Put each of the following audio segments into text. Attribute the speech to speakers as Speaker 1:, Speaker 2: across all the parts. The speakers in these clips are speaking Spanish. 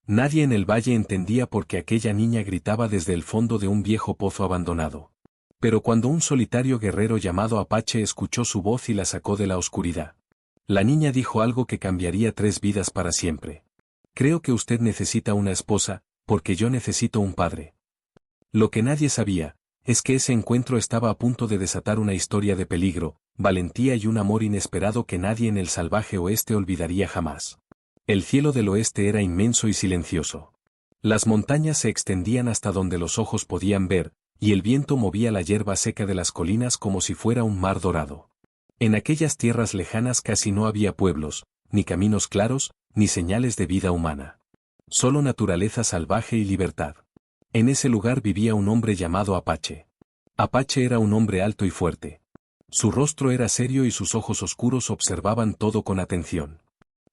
Speaker 1: Nadie en el valle entendía por qué aquella niña gritaba desde el fondo de un viejo pozo abandonado. Pero cuando un solitario guerrero llamado Apache escuchó su voz y la sacó de la oscuridad, la niña dijo algo que cambiaría 3 vidas para siempre. Creo que usted necesita una esposa, porque yo necesito un padre. Lo que nadie sabía, es que ese encuentro estaba a punto de desatar una historia de peligro, valentía y un amor inesperado que nadie en el salvaje oeste olvidaría jamás. El cielo del oeste era inmenso y silencioso. Las montañas se extendían hasta donde los ojos podían ver, y el viento movía la hierba seca de las colinas como si fuera un mar dorado. En aquellas tierras lejanas casi no había pueblos, ni caminos claros, ni señales de vida humana. Solo naturaleza salvaje y libertad. En ese lugar vivía un hombre llamado Apache. Apache era un hombre alto y fuerte. Su rostro era serio y sus ojos oscuros observaban todo con atención.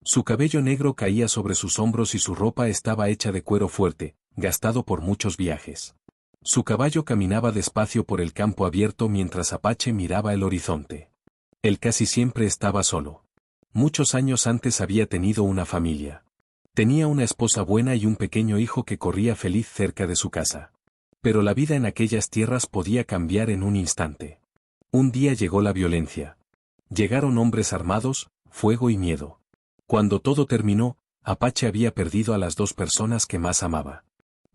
Speaker 1: Su cabello negro caía sobre sus hombros y su ropa estaba hecha de cuero fuerte, gastado por muchos viajes. Su caballo caminaba despacio por el campo abierto mientras Apache miraba el horizonte. Él casi siempre estaba solo. Muchos años antes había tenido una familia. Tenía una esposa buena y un pequeño hijo que corría feliz cerca de su casa. Pero la vida en aquellas tierras podía cambiar en un instante. Un día llegó la violencia. Llegaron hombres armados, fuego y miedo. Cuando todo terminó, Apache había perdido a las 2 personas que más amaba.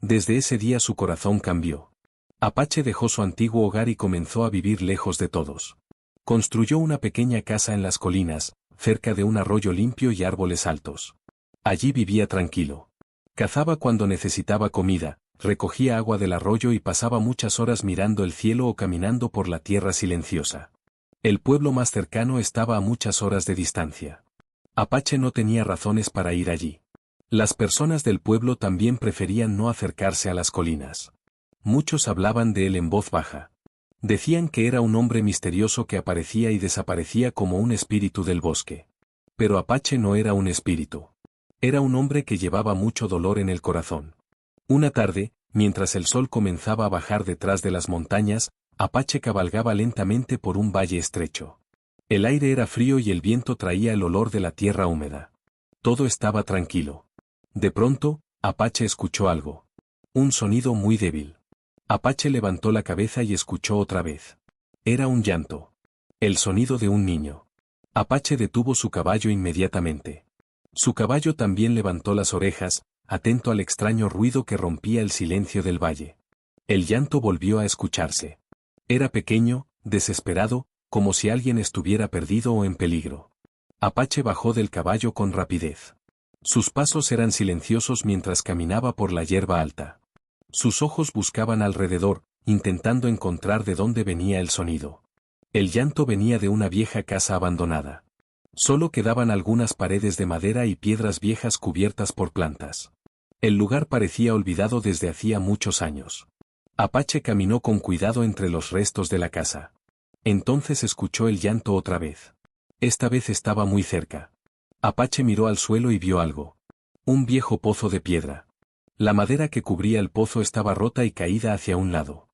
Speaker 1: Desde ese día su corazón cambió. Apache dejó su antiguo hogar y comenzó a vivir lejos de todos. Construyó una pequeña casa en las colinas, cerca de un arroyo limpio y árboles altos. Allí vivía tranquilo. Cazaba cuando necesitaba comida, recogía agua del arroyo y pasaba muchas horas mirando el cielo o caminando por la tierra silenciosa. El pueblo más cercano estaba a muchas horas de distancia. Apache no tenía razones para ir allí. Las personas del pueblo también preferían no acercarse a las colinas. Muchos hablaban de él en voz baja. Decían que era un hombre misterioso que aparecía y desaparecía como un espíritu del bosque. Pero Apache no era un espíritu. Era un hombre que llevaba mucho dolor en el corazón. Una tarde, mientras el sol comenzaba a bajar detrás de las montañas, Apache cabalgaba lentamente por un valle estrecho. El aire era frío y el viento traía el olor de la tierra húmeda. Todo estaba tranquilo. De pronto, Apache escuchó algo. Un sonido muy débil. Apache levantó la cabeza y escuchó otra vez. Era un llanto. El sonido de un niño. Apache detuvo su caballo inmediatamente. Su caballo también levantó las orejas, atento al extraño ruido que rompía el silencio del valle. El llanto volvió a escucharse. Era pequeño, desesperado, como si alguien estuviera perdido o en peligro. Apache bajó del caballo con rapidez. Sus pasos eran silenciosos mientras caminaba por la hierba alta. Sus ojos buscaban alrededor, intentando encontrar de dónde venía el sonido. El llanto venía de una vieja casa abandonada. Solo quedaban algunas paredes de madera y piedras viejas cubiertas por plantas. El lugar parecía olvidado desde hacía muchos años. Apache caminó con cuidado entre los restos de la casa. Entonces escuchó el llanto otra vez. Esta vez estaba muy cerca. Apache miró al suelo y vio algo. Un viejo pozo de piedra. La madera que cubría el pozo estaba rota y caída hacia un lado.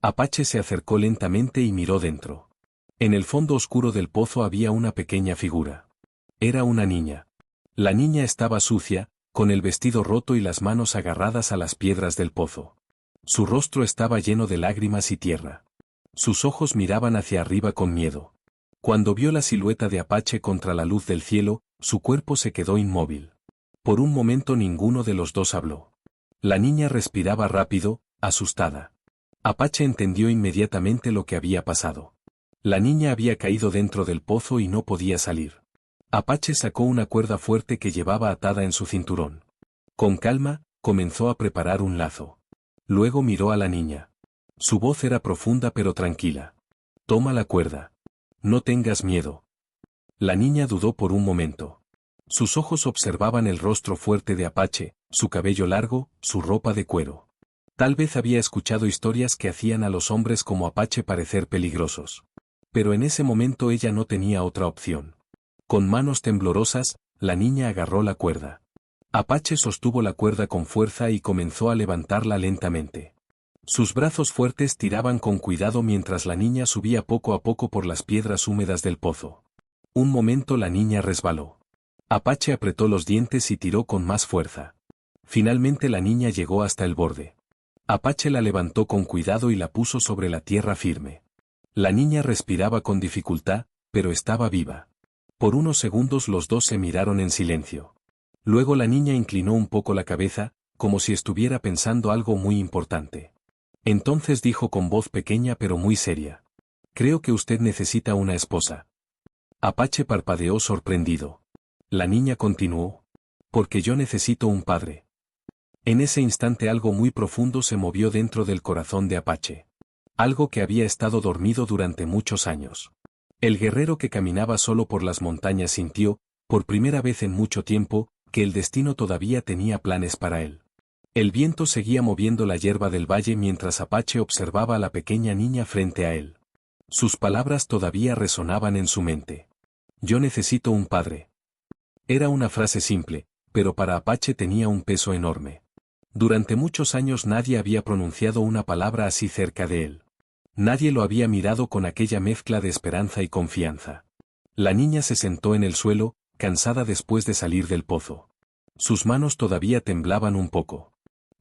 Speaker 1: Apache se acercó lentamente y miró dentro. En el fondo oscuro del pozo había una pequeña figura. Era una niña. La niña estaba sucia, con el vestido roto y las manos agarradas a las piedras del pozo. Su rostro estaba lleno de lágrimas y tierra. Sus ojos miraban hacia arriba con miedo. Cuando vio la silueta de Apache contra la luz del cielo, su cuerpo se quedó inmóvil. Por un momento ninguno de los dos habló. La niña respiraba rápido, asustada. Apache entendió inmediatamente lo que había pasado. La niña había caído dentro del pozo y no podía salir. Apache sacó una cuerda fuerte que llevaba atada en su cinturón. Con calma, comenzó a preparar un lazo. Luego miró a la niña. Su voz era profunda pero tranquila. Toma la cuerda. No tengas miedo. La niña dudó por un momento. Sus ojos observaban el rostro fuerte de Apache, su cabello largo, su ropa de cuero. Tal vez había escuchado historias que hacían a los hombres como Apache parecer peligrosos. Pero en ese momento ella no tenía otra opción. Con manos temblorosas, la niña agarró la cuerda. Apache sostuvo la cuerda con fuerza y comenzó a levantarla lentamente. Sus brazos fuertes tiraban con cuidado mientras la niña subía poco a poco por las piedras húmedas del pozo. Un momento la niña resbaló. Apache apretó los dientes y tiró con más fuerza. Finalmente la niña llegó hasta el borde. Apache la levantó con cuidado y la puso sobre la tierra firme. La niña respiraba con dificultad, pero estaba viva. Por unos segundos los dos se miraron en silencio. Luego la niña inclinó un poco la cabeza, como si estuviera pensando algo muy importante. Entonces dijo con voz pequeña pero muy seria: «Creo que usted necesita una esposa». Apache parpadeó sorprendido. La niña continuó: «Porque yo necesito un padre». En ese instante algo muy profundo se movió dentro del corazón de Apache. Algo que había estado dormido durante muchos años. El guerrero que caminaba solo por las montañas sintió, por primera vez en mucho tiempo, que el destino todavía tenía planes para él. El viento seguía moviendo la hierba del valle mientras Apache observaba a la pequeña niña frente a él. Sus palabras todavía resonaban en su mente. «Yo necesito un padre». Era una frase simple, pero para Apache tenía un peso enorme. Durante muchos años nadie había pronunciado una palabra así cerca de él. Nadie lo había mirado con aquella mezcla de esperanza y confianza. La niña se sentó en el suelo, cansada después de salir del pozo. Sus manos todavía temblaban un poco.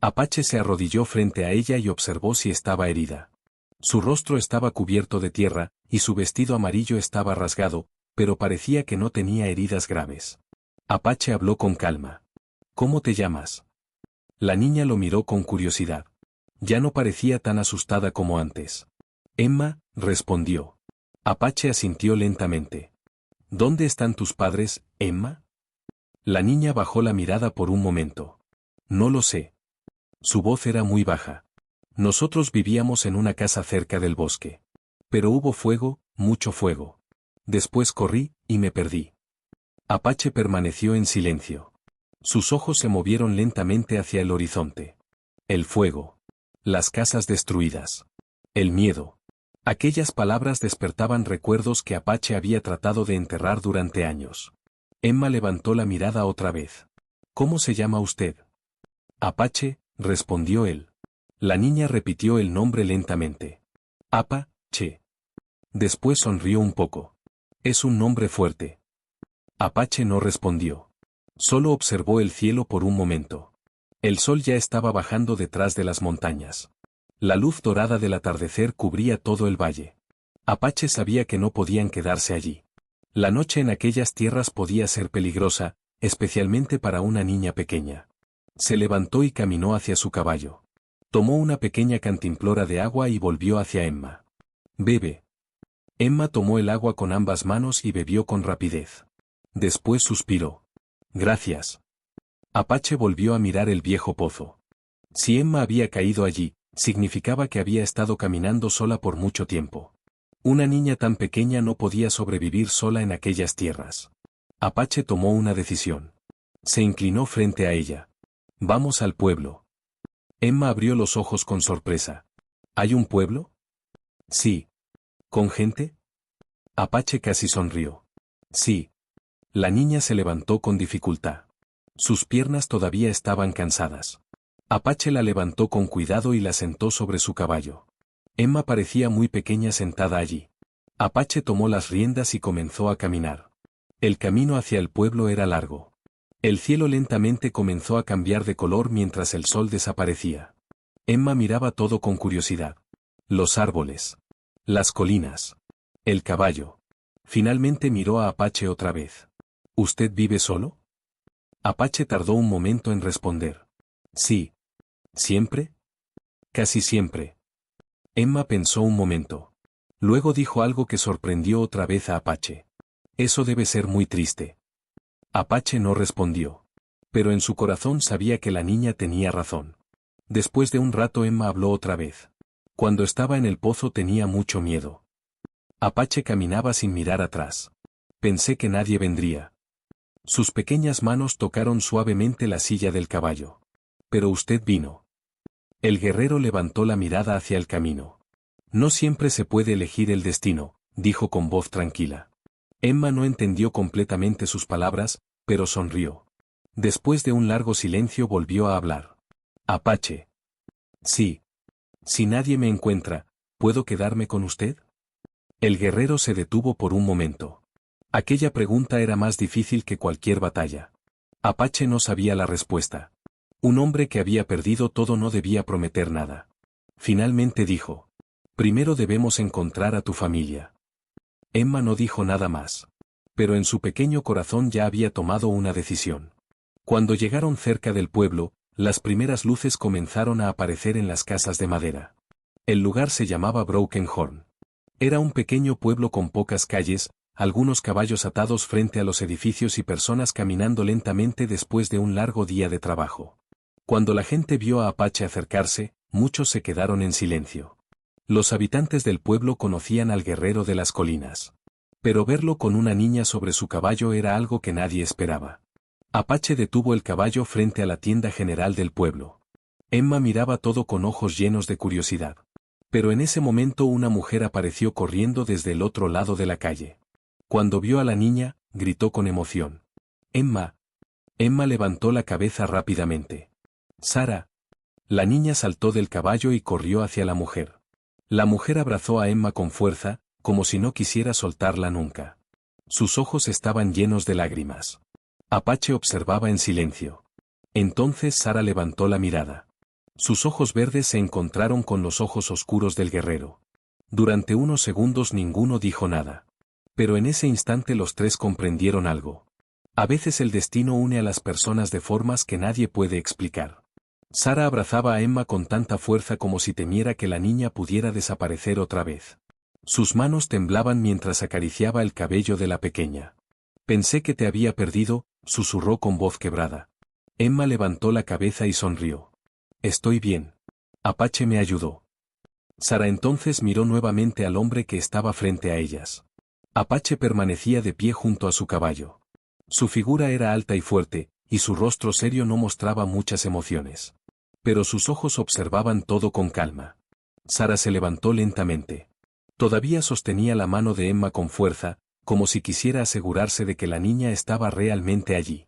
Speaker 1: Apache se arrodilló frente a ella y observó si estaba herida. Su rostro estaba cubierto de tierra, y su vestido amarillo estaba rasgado, pero parecía que no tenía heridas graves. Apache habló con calma. «¿Cómo te llamas?». La niña lo miró con curiosidad. Ya no parecía tan asustada como antes. «Emma», respondió. Apache asintió lentamente. «¿Dónde están tus padres, Emma?». La niña bajó la mirada por un momento. «No lo sé». Su voz era muy baja. «Nosotros vivíamos en una casa cerca del bosque. Pero hubo fuego, mucho fuego. Después corrí, y me perdí». Apache permaneció en silencio. Sus ojos se movieron lentamente hacia el horizonte. El fuego. Las casas destruidas. El miedo. Aquellas palabras despertaban recuerdos que Apache había tratado de enterrar durante años. Emma levantó la mirada otra vez. «¿Cómo se llama usted?». «Apache», respondió él. La niña repitió el nombre lentamente. «Apa-che». Después sonrió un poco. «Es un nombre fuerte». Apache no respondió. Solo observó el cielo por un momento. El sol ya estaba bajando detrás de las montañas. La luz dorada del atardecer cubría todo el valle. Apache sabía que no podían quedarse allí. La noche en aquellas tierras podía ser peligrosa, especialmente para una niña pequeña. Se levantó y caminó hacia su caballo. Tomó una pequeña cantimplora de agua y volvió hacia Emma. «Bebe». Emma tomó el agua con ambas manos y bebió con rapidez. Después suspiró. «Gracias». Apache volvió a mirar el viejo pozo. Si Emma había caído allí, significaba que había estado caminando sola por mucho tiempo. Una niña tan pequeña no podía sobrevivir sola en aquellas tierras. Apache tomó una decisión. Se inclinó frente a ella. «Vamos al pueblo». Emma abrió los ojos con sorpresa. «¿Hay un pueblo?». «Sí». «¿Con gente?». Apache casi sonrió. «Sí». La niña se levantó con dificultad. Sus piernas todavía estaban cansadas. Apache la levantó con cuidado y la sentó sobre su caballo. Emma parecía muy pequeña sentada allí. Apache tomó las riendas y comenzó a caminar. El camino hacia el pueblo era largo. El cielo lentamente comenzó a cambiar de color mientras el sol desaparecía. Emma miraba todo con curiosidad. Los árboles. Las colinas. El caballo. Finalmente miró a Apache otra vez. «¿Usted vive solo?». Apache tardó un momento en responder. «Sí». «¿Siempre?». «Casi siempre». Emma pensó un momento. Luego dijo algo que sorprendió otra vez a Apache. «Eso debe ser muy triste». Apache no respondió. Pero en su corazón sabía que la niña tenía razón. Después de un rato Emma habló otra vez. «Cuando estaba en el pozo tenía mucho miedo». Apache caminaba sin mirar atrás. «Pensé que nadie vendría». Sus pequeñas manos tocaron suavemente la silla del caballo. «Pero usted vino». El guerrero levantó la mirada hacia el camino. «No siempre se puede elegir el destino», dijo con voz tranquila. Emma no entendió completamente sus palabras, pero sonrió. Después de un largo silencio volvió a hablar. «Apache». «Sí». «Si nadie me encuentra, ¿puedo quedarme con usted?». El guerrero se detuvo por un momento. Aquella pregunta era más difícil que cualquier batalla. Apache no sabía la respuesta. Un hombre que había perdido todo no debía prometer nada. Finalmente dijo: primero debemos encontrar a tu familia. Emma no dijo nada más. Pero en su pequeño corazón ya había tomado una decisión. Cuando llegaron cerca del pueblo, las primeras luces comenzaron a aparecer en las casas de madera. El lugar se llamaba Broken Horn. Era un pequeño pueblo con pocas calles, algunos caballos atados frente a los edificios y personas caminando lentamente después de un largo día de trabajo. Cuando la gente vio a Apache acercarse, muchos se quedaron en silencio. Los habitantes del pueblo conocían al guerrero de las colinas. Pero verlo con una niña sobre su caballo era algo que nadie esperaba. Apache detuvo el caballo frente a la tienda general del pueblo. Emma miraba todo con ojos llenos de curiosidad. Pero en ese momento una mujer apareció corriendo desde el otro lado de la calle. Cuando vio a la niña, gritó con emoción: ¡Emma! Emma levantó la cabeza rápidamente. ¡Sara! La niña saltó del caballo y corrió hacia la mujer. La mujer abrazó a Emma con fuerza, como si no quisiera soltarla nunca. Sus ojos estaban llenos de lágrimas. Apache observaba en silencio. Entonces Sara levantó la mirada. Sus ojos verdes se encontraron con los ojos oscuros del guerrero. Durante unos segundos ninguno dijo nada. Pero en ese instante los tres comprendieron algo. A veces el destino une a las personas de formas que nadie puede explicar. Sara abrazaba a Emma con tanta fuerza como si temiera que la niña pudiera desaparecer otra vez. Sus manos temblaban mientras acariciaba el cabello de la pequeña. Pensé que te había perdido, susurró con voz quebrada. Emma levantó la cabeza y sonrió. Estoy bien. Apache me ayudó. Sara entonces miró nuevamente al hombre que estaba frente a ellas. Apache permanecía de pie junto a su caballo. Su figura era alta y fuerte, y su rostro serio no mostraba muchas emociones. Pero sus ojos observaban todo con calma. Sara se levantó lentamente. Todavía sostenía la mano de Emma con fuerza, como si quisiera asegurarse de que la niña estaba realmente allí.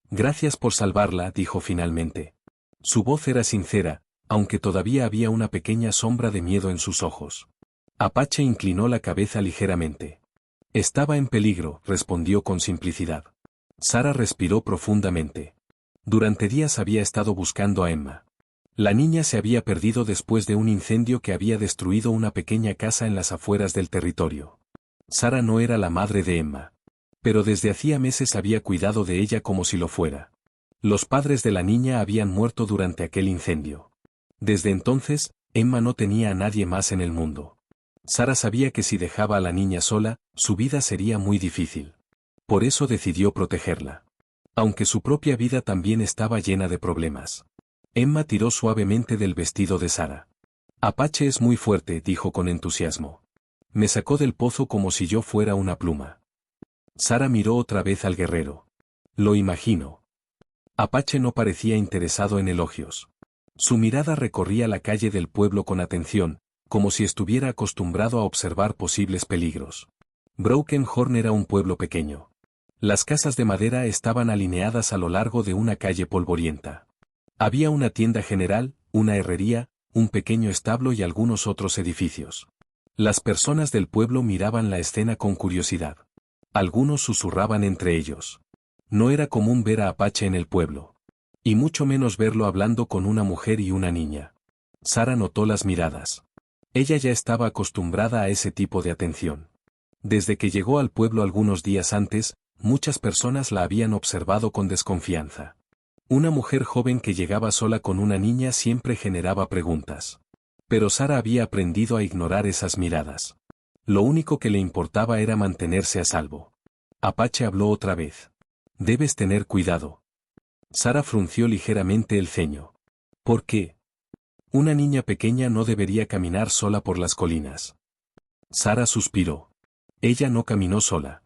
Speaker 1: Gracias por salvarla, dijo finalmente. Su voz era sincera, aunque todavía había una pequeña sombra de miedo en sus ojos. Apache inclinó la cabeza ligeramente. Estaba en peligro, respondió con simplicidad. Sara respiró profundamente. Durante días había estado buscando a Emma. La niña se había perdido después de un incendio que había destruido una pequeña casa en las afueras del territorio. Sara no era la madre de Emma. Pero desde hacía meses había cuidado de ella como si lo fuera. Los padres de la niña habían muerto durante aquel incendio. Desde entonces, Emma no tenía a nadie más en el mundo. Sara sabía que si dejaba a la niña sola, su vida sería muy difícil. Por eso decidió protegerla. Aunque su propia vida también estaba llena de problemas. Emma tiró suavemente del vestido de Sara. Apache es muy fuerte, dijo con entusiasmo. Me sacó del pozo como si yo fuera una pluma. Sara miró otra vez al guerrero. Lo imagino. Apache no parecía interesado en elogios. Su mirada recorría la calle del pueblo con atención, como si estuviera acostumbrado a observar posibles peligros. Broken Horn era un pueblo pequeño. Las casas de madera estaban alineadas a lo largo de una calle polvorienta. Había una tienda general, una herrería, un pequeño establo y algunos otros edificios. Las personas del pueblo miraban la escena con curiosidad. Algunos susurraban entre ellos. No era común ver a Apache en el pueblo. Y mucho menos verlo hablando con una mujer y una niña. Sara notó las miradas. Ella ya estaba acostumbrada a ese tipo de atención. Desde que llegó al pueblo algunos días antes, muchas personas la habían observado con desconfianza. Una mujer joven que llegaba sola con una niña siempre generaba preguntas. Pero Sara había aprendido a ignorar esas miradas. Lo único que le importaba era mantenerse a salvo. Apache habló otra vez. Debes tener cuidado. Sara frunció ligeramente el ceño. ¿Por qué? Una niña pequeña no debería caminar sola por las colinas. Sara suspiró. Ella no caminó sola.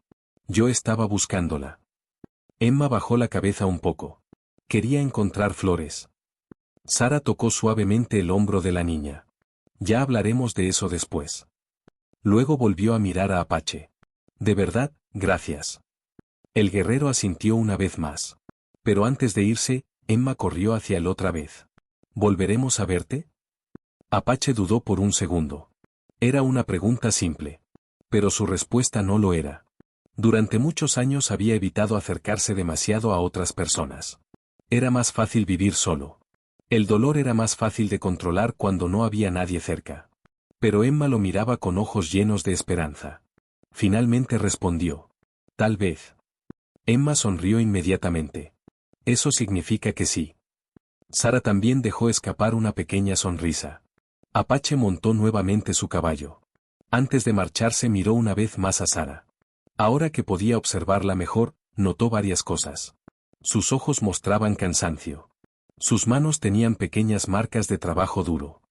Speaker 1: Yo estaba buscándola. Emma bajó la cabeza un poco. Quería encontrar flores. Sara tocó suavemente el hombro de la niña. Ya hablaremos de eso después. Luego volvió a mirar a Apache. De verdad, gracias. El guerrero asintió una vez más. Pero antes de irse, Emma corrió hacia él otra vez. ¿Volveremos a verte? Apache dudó por un segundo. Era una pregunta simple. Pero su respuesta no lo era. Durante muchos años había evitado acercarse demasiado a otras personas. Era más fácil vivir solo. El dolor era más fácil de controlar cuando no había nadie cerca. Pero Emma lo miraba con ojos llenos de esperanza. Finalmente respondió. Tal vez. Emma sonrió inmediatamente. Eso significa que sí. Sara también dejó escapar una pequeña sonrisa. Apache montó nuevamente su caballo. Antes de marcharse miró una vez más a Sara. Ahora que podía observarla mejor, notó varias cosas. Sus ojos mostraban cansancio. Sus manos tenían pequeñas marcas de trabajo duro.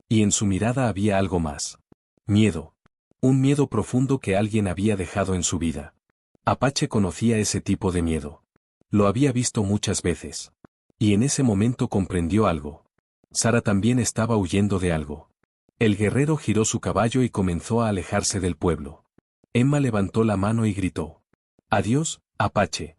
Speaker 1: Y en su mirada había algo más. Miedo. Un miedo profundo que alguien había dejado en su vida. Apache conocía ese tipo de miedo. Lo había visto muchas veces. Y en ese momento comprendió algo. Sara también estaba huyendo de algo. El guerrero giró su caballo y comenzó a alejarse del pueblo. Emma levantó la mano y gritó. Adiós, Apache.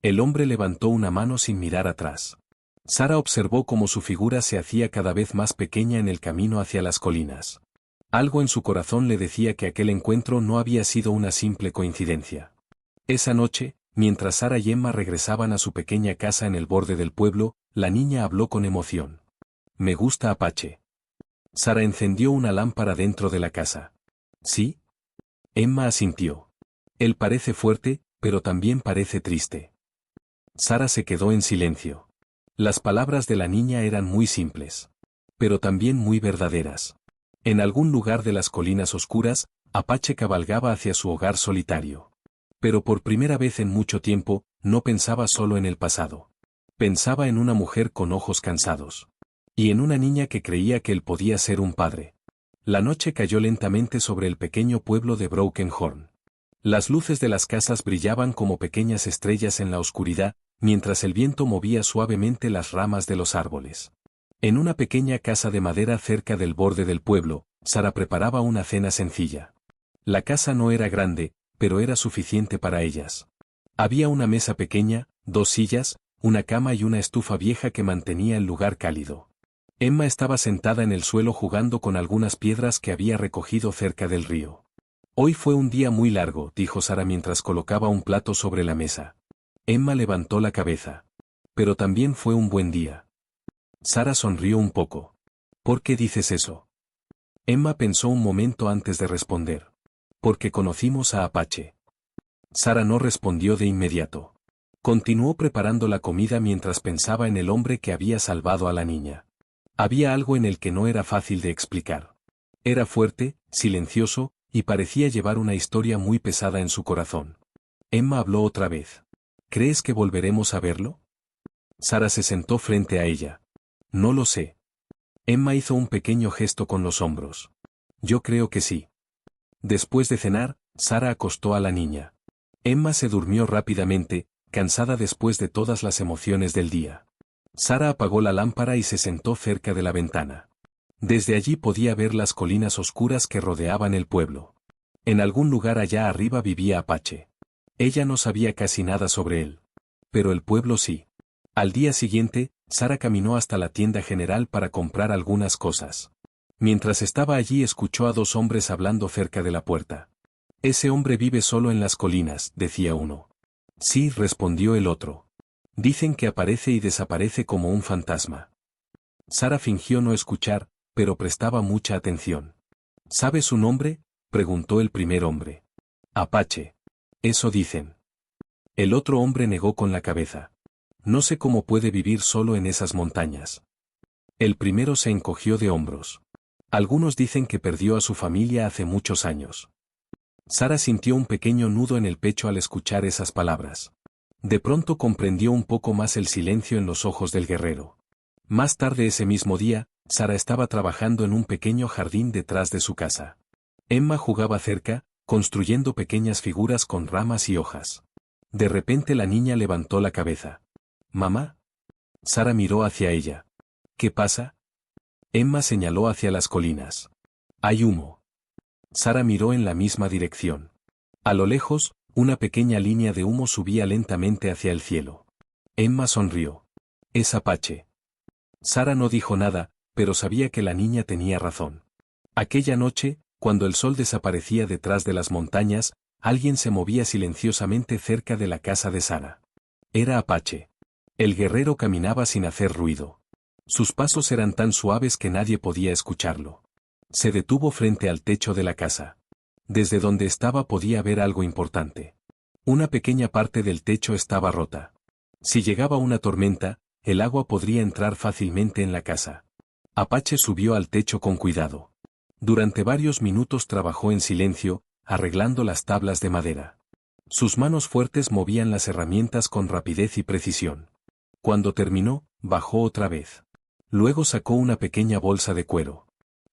Speaker 1: El hombre levantó una mano sin mirar atrás. Sara observó cómo su figura se hacía cada vez más pequeña en el camino hacia las colinas. Algo en su corazón le decía que aquel encuentro no había sido una simple coincidencia. Esa noche, mientras Sara y Emma regresaban a su pequeña casa en el borde del pueblo, la niña habló con emoción. Me gusta Apache. Sara encendió una lámpara dentro de la casa. ¿Sí? Emma asintió. Él parece fuerte, pero también parece triste. Sara se quedó en silencio. Las palabras de la niña eran muy simples. Pero también muy verdaderas. En algún lugar de las colinas oscuras, Apache cabalgaba hacia su hogar solitario. Pero por primera vez en mucho tiempo, no pensaba solo en el pasado. Pensaba en una mujer con ojos cansados. Y en una niña que creía que él podía ser un padre. La noche cayó lentamente sobre el pequeño pueblo de Broken Horn. Las luces de las casas brillaban como pequeñas estrellas en la oscuridad, mientras el viento movía suavemente las ramas de los árboles. En una pequeña casa de madera cerca del borde del pueblo, Sara preparaba una cena sencilla. La casa no era grande, pero era suficiente para ellas. Había una mesa pequeña, 2 sillas, una cama y una estufa vieja que mantenía el lugar cálido. Emma estaba sentada en el suelo jugando con algunas piedras que había recogido cerca del río. Hoy fue un día muy largo, dijo Sara mientras colocaba un plato sobre la mesa. Emma levantó la cabeza. Pero también fue un buen día. Sara sonrió un poco. ¿Por qué dices eso? Emma pensó un momento antes de responder. Porque conocimos a Apache. Sara no respondió de inmediato. Continuó preparando la comida mientras pensaba en el hombre que había salvado a la niña. Había algo en el que no era fácil de explicar. Era fuerte, silencioso, y parecía llevar una historia muy pesada en su corazón. Emma habló otra vez. ¿Crees que volveremos a verlo? Sara se sentó frente a ella. No lo sé. Emma hizo un pequeño gesto con los hombros. Yo creo que sí. Después de cenar, Sara acostó a la niña. Emma se durmió rápidamente, cansada después de todas las emociones del día. Sara apagó la lámpara y se sentó cerca de la ventana. Desde allí podía ver las colinas oscuras que rodeaban el pueblo. En algún lugar allá arriba vivía Apache. Ella no sabía casi nada sobre él. Pero el pueblo sí. Al día siguiente, Sara caminó hasta la tienda general para comprar algunas cosas. Mientras estaba allí escuchó a 2 hombres hablando cerca de la puerta. Ese hombre vive solo en las colinas, decía uno. Sí, respondió el otro. Dicen que aparece y desaparece como un fantasma. Sara fingió no escuchar, pero prestaba mucha atención. ¿Sabe su nombre?, preguntó el primer hombre. Apache. Eso dicen. El otro hombre negó con la cabeza. No sé cómo puede vivir solo en esas montañas. El primero se encogió de hombros. Algunos dicen que perdió a su familia hace muchos años. Sara sintió un pequeño nudo en el pecho al escuchar esas palabras. De pronto comprendió un poco más el silencio en los ojos del guerrero. Más tarde ese mismo día, Sara estaba trabajando en un pequeño jardín detrás de su casa. Emma jugaba cerca, construyendo pequeñas figuras con ramas y hojas. De repente la niña levantó la cabeza. ¿Mamá? Sara miró hacia ella. ¿Qué pasa? Emma señaló hacia las colinas. Hay humo. Sara miró en la misma dirección. A lo lejos, una pequeña línea de humo subía lentamente hacia el cielo. Emma sonrió. Es Apache. Sara no dijo nada, pero sabía que la niña tenía razón. Aquella noche, cuando el sol desaparecía detrás de las montañas, alguien se movía silenciosamente cerca de la casa de Sara. Era Apache. El guerrero caminaba sin hacer ruido. Sus pasos eran tan suaves que nadie podía escucharlo. Se detuvo frente al techo de la casa. Desde donde estaba podía ver algo importante. Una pequeña parte del techo estaba rota. Si llegaba una tormenta, el agua podría entrar fácilmente en la casa. Apache subió al techo con cuidado. Durante varios minutos trabajó en silencio, arreglando las tablas de madera. Sus manos fuertes movían las herramientas con rapidez y precisión. Cuando terminó, bajó otra vez. Luego sacó una pequeña bolsa de cuero.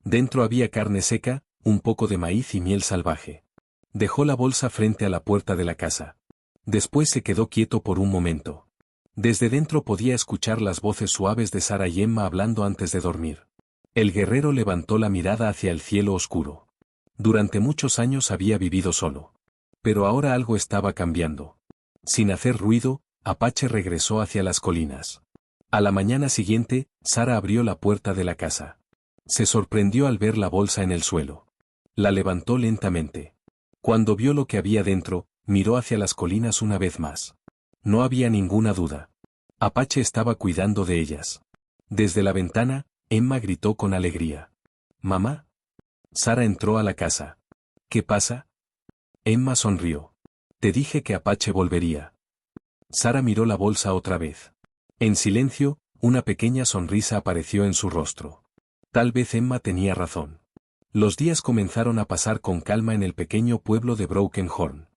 Speaker 1: Dentro había carne seca, un poco de maíz y miel salvaje. Dejó la bolsa frente a la puerta de la casa. Después se quedó quieto por un momento. Desde dentro podía escuchar las voces suaves de Sara y Emma hablando antes de dormir. El guerrero levantó la mirada hacia el cielo oscuro. Durante muchos años había vivido solo. Pero ahora algo estaba cambiando. Sin hacer ruido, Apache regresó hacia las colinas. A la mañana siguiente, Sara abrió la puerta de la casa. Se sorprendió al ver la bolsa en el suelo. La levantó lentamente. Cuando vio lo que había dentro, miró hacia las colinas una vez más. No había ninguna duda. Apache estaba cuidando de ellas. Desde la ventana, Emma gritó con alegría. «¡Mamá!». Sara entró a la casa. «¿Qué pasa?». Emma sonrió. «Te dije que Apache volvería». Sara miró la bolsa otra vez. En silencio, una pequeña sonrisa apareció en su rostro. Tal vez Emma tenía razón. Los días comenzaron a pasar con calma en el pequeño pueblo de Broken Horn.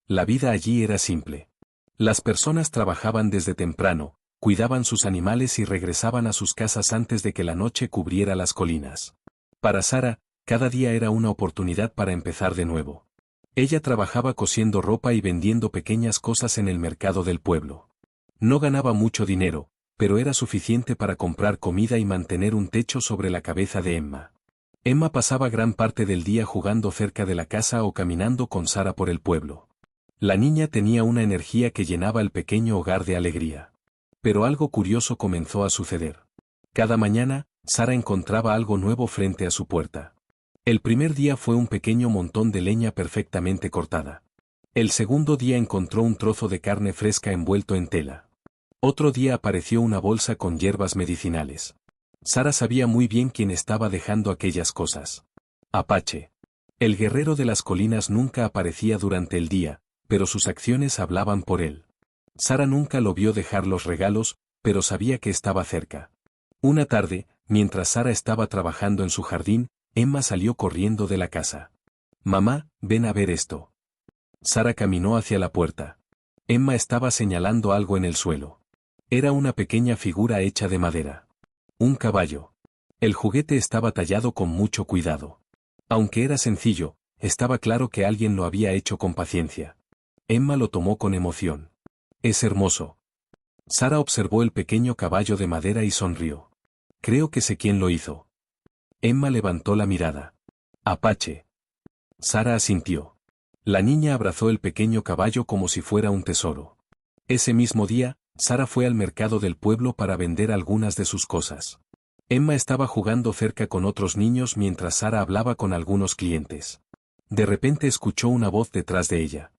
Speaker 1: La vida allí era simple. Las personas trabajaban desde temprano, cuidaban sus animales y regresaban a sus casas antes de que la noche cubriera las colinas. Para Sara, cada día era una oportunidad para empezar de nuevo. Ella trabajaba cosiendo ropa y vendiendo pequeñas cosas en el mercado del pueblo. No ganaba mucho dinero, pero era suficiente para comprar comida y mantener un techo sobre la cabeza de Emma. Emma pasaba gran parte del día jugando cerca de la casa o caminando con Sara por el pueblo. La niña tenía una energía que llenaba el pequeño hogar de alegría. Pero algo curioso comenzó a suceder. Cada mañana, Sara encontraba algo nuevo frente a su puerta. El primer día fue un pequeño montón de leña perfectamente cortada. El segundo día encontró un trozo de carne fresca envuelto en tela. Otro día apareció una bolsa con hierbas medicinales. Sara sabía muy bien quién estaba dejando aquellas cosas. Apache. El guerrero de las colinas nunca aparecía durante el día, pero sus acciones hablaban por él. Sara nunca lo vio dejar los regalos, pero sabía que estaba cerca. Una tarde, mientras Sara estaba trabajando en su jardín, Emma salió corriendo de la casa. «Mamá, ven a ver esto». Sara caminó hacia la puerta. Emma estaba señalando algo en el suelo. Era una pequeña figura hecha de madera. Un caballo. El juguete estaba tallado con mucho cuidado. Aunque era sencillo, estaba claro que alguien lo había hecho con paciencia. Emma lo tomó con emoción. «Es hermoso». Sara observó el pequeño caballo de madera y sonrió. «Creo que sé quién lo hizo». Emma levantó la mirada. «Apache». Sara asintió. La niña abrazó el pequeño caballo como si fuera un tesoro. Ese mismo día, Sara fue al mercado del pueblo para vender algunas de sus cosas. Emma estaba jugando cerca con otros niños mientras Sara hablaba con algunos clientes. De repente escuchó una voz detrás de ella.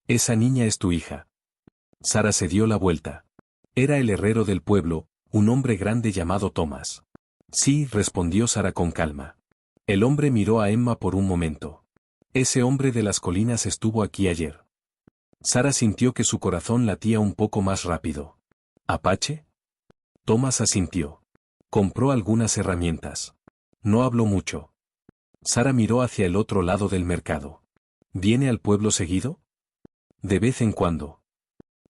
Speaker 1: «Esa niña es tu hija». Sara se dio la vuelta. Era el herrero del pueblo, un hombre grande llamado Thomas. «Sí», respondió Sara con calma. El hombre miró a Emma por un momento. «Ese hombre de las colinas estuvo aquí ayer». Sara sintió que su corazón latía un poco más rápido. «¿Apache?». Thomas asintió. «Compró algunas herramientas. No habló mucho». Sara miró hacia el otro lado del mercado. «¿Viene al pueblo seguido?». «De vez en cuando».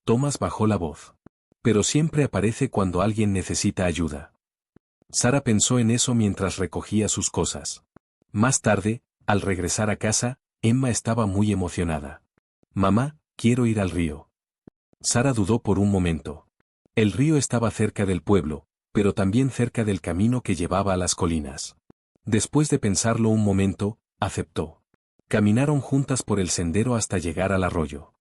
Speaker 1: Thomas bajó la voz. «Pero siempre aparece cuando alguien necesita ayuda». Sara pensó en eso mientras recogía sus cosas. Más tarde, al regresar a casa, Emma estaba muy emocionada. «Mamá, quiero ir al río». Sara dudó por un momento. El río estaba cerca del pueblo, pero también cerca del camino que llevaba a las colinas. Después de pensarlo un momento, aceptó. Caminaron juntas por el sendero hasta llegar al arroyo.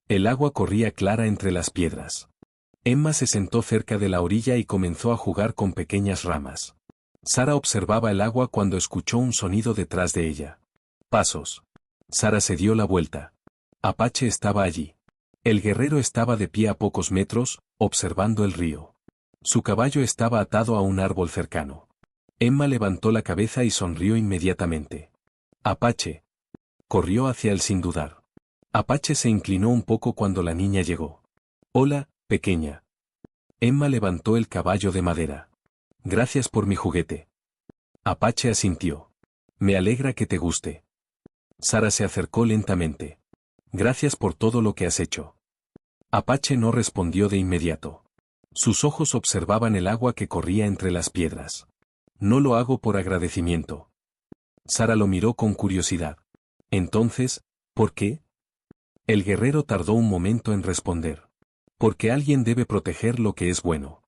Speaker 1: El agua corría clara entre las piedras. Emma se sentó cerca de la orilla y comenzó a jugar con pequeñas ramas. Sara observaba el agua cuando escuchó un sonido detrás de ella. Pasos. Sara se dio la vuelta. Apache estaba allí. El guerrero estaba de pie a pocos metros, observando el río. Su caballo estaba atado a un árbol cercano. Emma levantó la cabeza y sonrió inmediatamente. Apache. Corrió hacia él sin dudar. Apache se inclinó un poco cuando la niña llegó. Hola, pequeña. Emma levantó el caballo de madera. Gracias por mi juguete. Apache asintió. Me alegra que te guste. Sara se acercó lentamente. Gracias por todo lo que has hecho. Apache no respondió de inmediato. Sus ojos observaban el agua que corría entre las piedras. No lo hago por agradecimiento. Sara lo miró con curiosidad. Entonces, ¿por qué? El guerrero tardó un momento en responder. Porque alguien debe proteger lo que es bueno.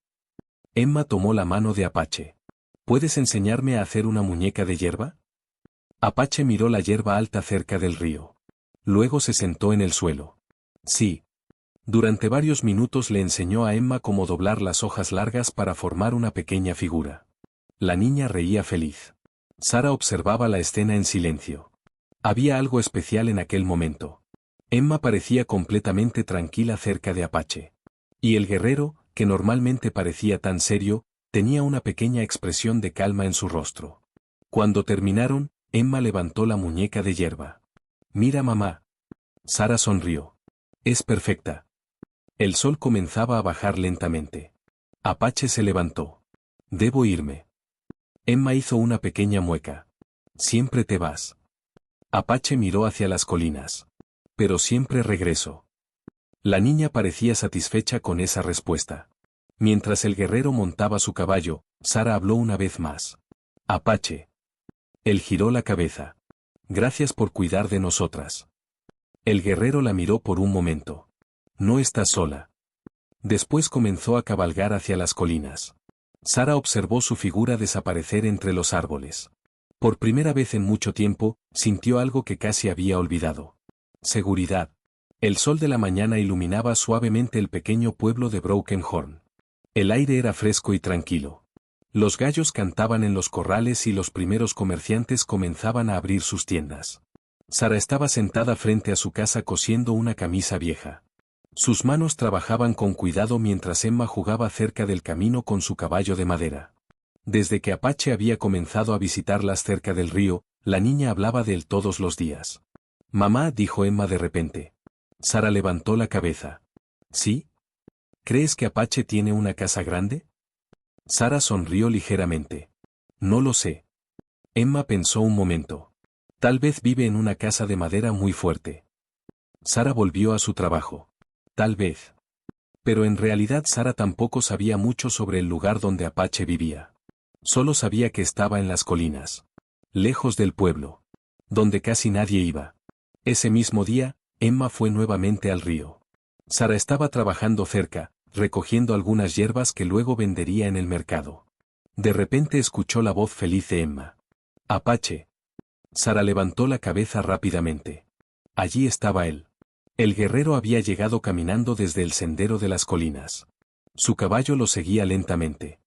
Speaker 1: Emma tomó la mano de Apache. ¿Puedes enseñarme a hacer una muñeca de hierba? Apache miró la hierba alta cerca del río. Luego se sentó en el suelo. Sí. Durante varios minutos le enseñó a Emma cómo doblar las hojas largas para formar una pequeña figura. La niña reía feliz. Sara observaba la escena en silencio. Había algo especial en aquel momento. Emma parecía completamente tranquila cerca de Apache. Y el guerrero, que normalmente parecía tan serio, tenía una pequeña expresión de calma en su rostro. Cuando terminaron, Emma levantó la muñeca de hierba. Mira, mamá. Sara sonrió. Es perfecta. El sol comenzaba a bajar lentamente. Apache se levantó. Debo irme. Emma hizo una pequeña mueca. Siempre te vas. Apache miró hacia las colinas. Pero siempre regreso. La niña parecía satisfecha con esa respuesta. Mientras el guerrero montaba su caballo, Sara habló una vez más. Apache. Él giró la cabeza. Gracias por cuidar de nosotras. El guerrero la miró por un momento. No estás sola. Después comenzó a cabalgar hacia las colinas. Sara observó su figura desaparecer entre los árboles. Por primera vez en mucho tiempo, sintió algo que casi había olvidado. Seguridad. El sol de la mañana iluminaba suavemente el pequeño pueblo de Broken Horn. El aire era fresco y tranquilo. Los gallos cantaban en los corrales y los primeros comerciantes comenzaban a abrir sus tiendas. Sara estaba sentada frente a su casa cosiendo una camisa vieja. Sus manos trabajaban con cuidado mientras Emma jugaba cerca del camino con su caballo de madera. Desde que Apache había comenzado a visitarlas cerca del río, la niña hablaba de él todos los días. Mamá, dijo Emma de repente. Sara levantó la cabeza. ¿Sí? ¿Crees que Apache tiene una casa grande? Sara sonrió ligeramente. No lo sé. Emma pensó un momento. Tal vez vive en una casa de madera muy fuerte. Sara volvió a su trabajo. Tal vez. Pero en realidad Sara tampoco sabía mucho sobre el lugar donde Apache vivía. Solo sabía que estaba en las colinas. Lejos del pueblo. Donde casi nadie iba. Ese mismo día, Emma fue nuevamente al río. Sara estaba trabajando cerca, recogiendo algunas hierbas que luego vendería en el mercado. De repente escuchó la voz feliz de Emma. Apache. Sara levantó la cabeza rápidamente. Allí estaba él. El guerrero había llegado caminando desde el sendero de las colinas. Su caballo lo seguía lentamente.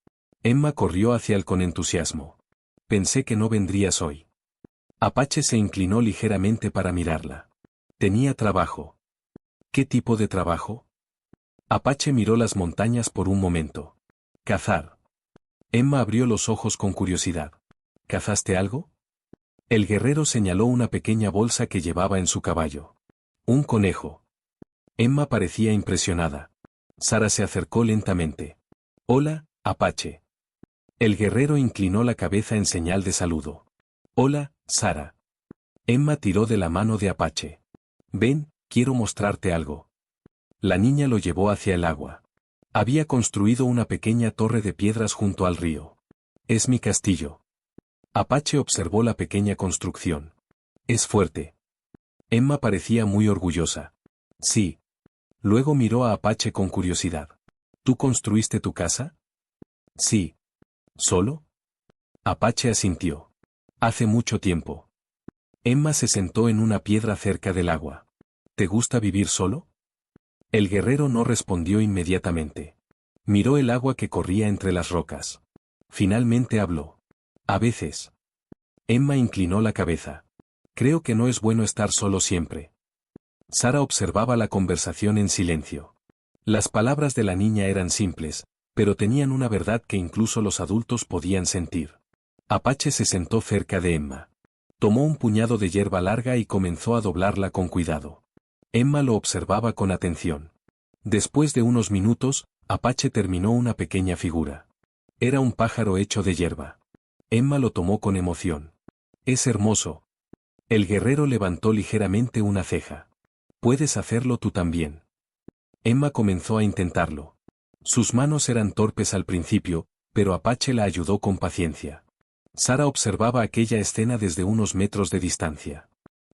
Speaker 1: Emma corrió hacia él con entusiasmo. Pensé que no vendrías hoy. Apache se inclinó ligeramente para mirarla. Tenía trabajo. ¿Qué tipo de trabajo? Apache miró las montañas por un momento. Cazar. Emma abrió los ojos con curiosidad. ¿Cazaste algo? El guerrero señaló una pequeña bolsa que llevaba en su caballo. Un conejo. Emma parecía impresionada. Sara se acercó lentamente. Hola, Apache. El guerrero inclinó la cabeza en señal de saludo. Hola, Sara. Emma tiró de la mano de Apache. Ven, quiero mostrarte algo. La niña lo llevó hacia el agua. Había construido una pequeña torre de piedras junto al río. Es mi castillo. Apache observó la pequeña construcción. Es fuerte. Emma parecía muy orgullosa. Sí. Luego miró a Apache con curiosidad. ¿Tú construiste tu casa? Sí. ¿Solo? Apache asintió. Hace mucho tiempo. Emma se sentó en una piedra cerca del agua. ¿Te gusta vivir solo? El guerrero no respondió inmediatamente. Miró el agua que corría entre las rocas. Finalmente habló. A veces. Emma inclinó la cabeza. Creo que no es bueno estar solo siempre. Sara observaba la conversación en silencio. Las palabras de la niña eran simples, pero tenían una verdad que incluso los adultos podían sentir. Apache se sentó cerca de Emma. Tomó un puñado de hierba larga y comenzó a doblarla con cuidado. Emma lo observaba con atención. Después de unos minutos, Apache terminó una pequeña figura. Era un pájaro hecho de hierba. Emma lo tomó con emoción. «Es hermoso». El guerrero levantó ligeramente una ceja. «Puedes hacerlo tú también». Emma comenzó a intentarlo. Sus manos eran torpes al principio, pero Apache la ayudó con paciencia. Sara observaba aquella escena desde unos metros de distancia.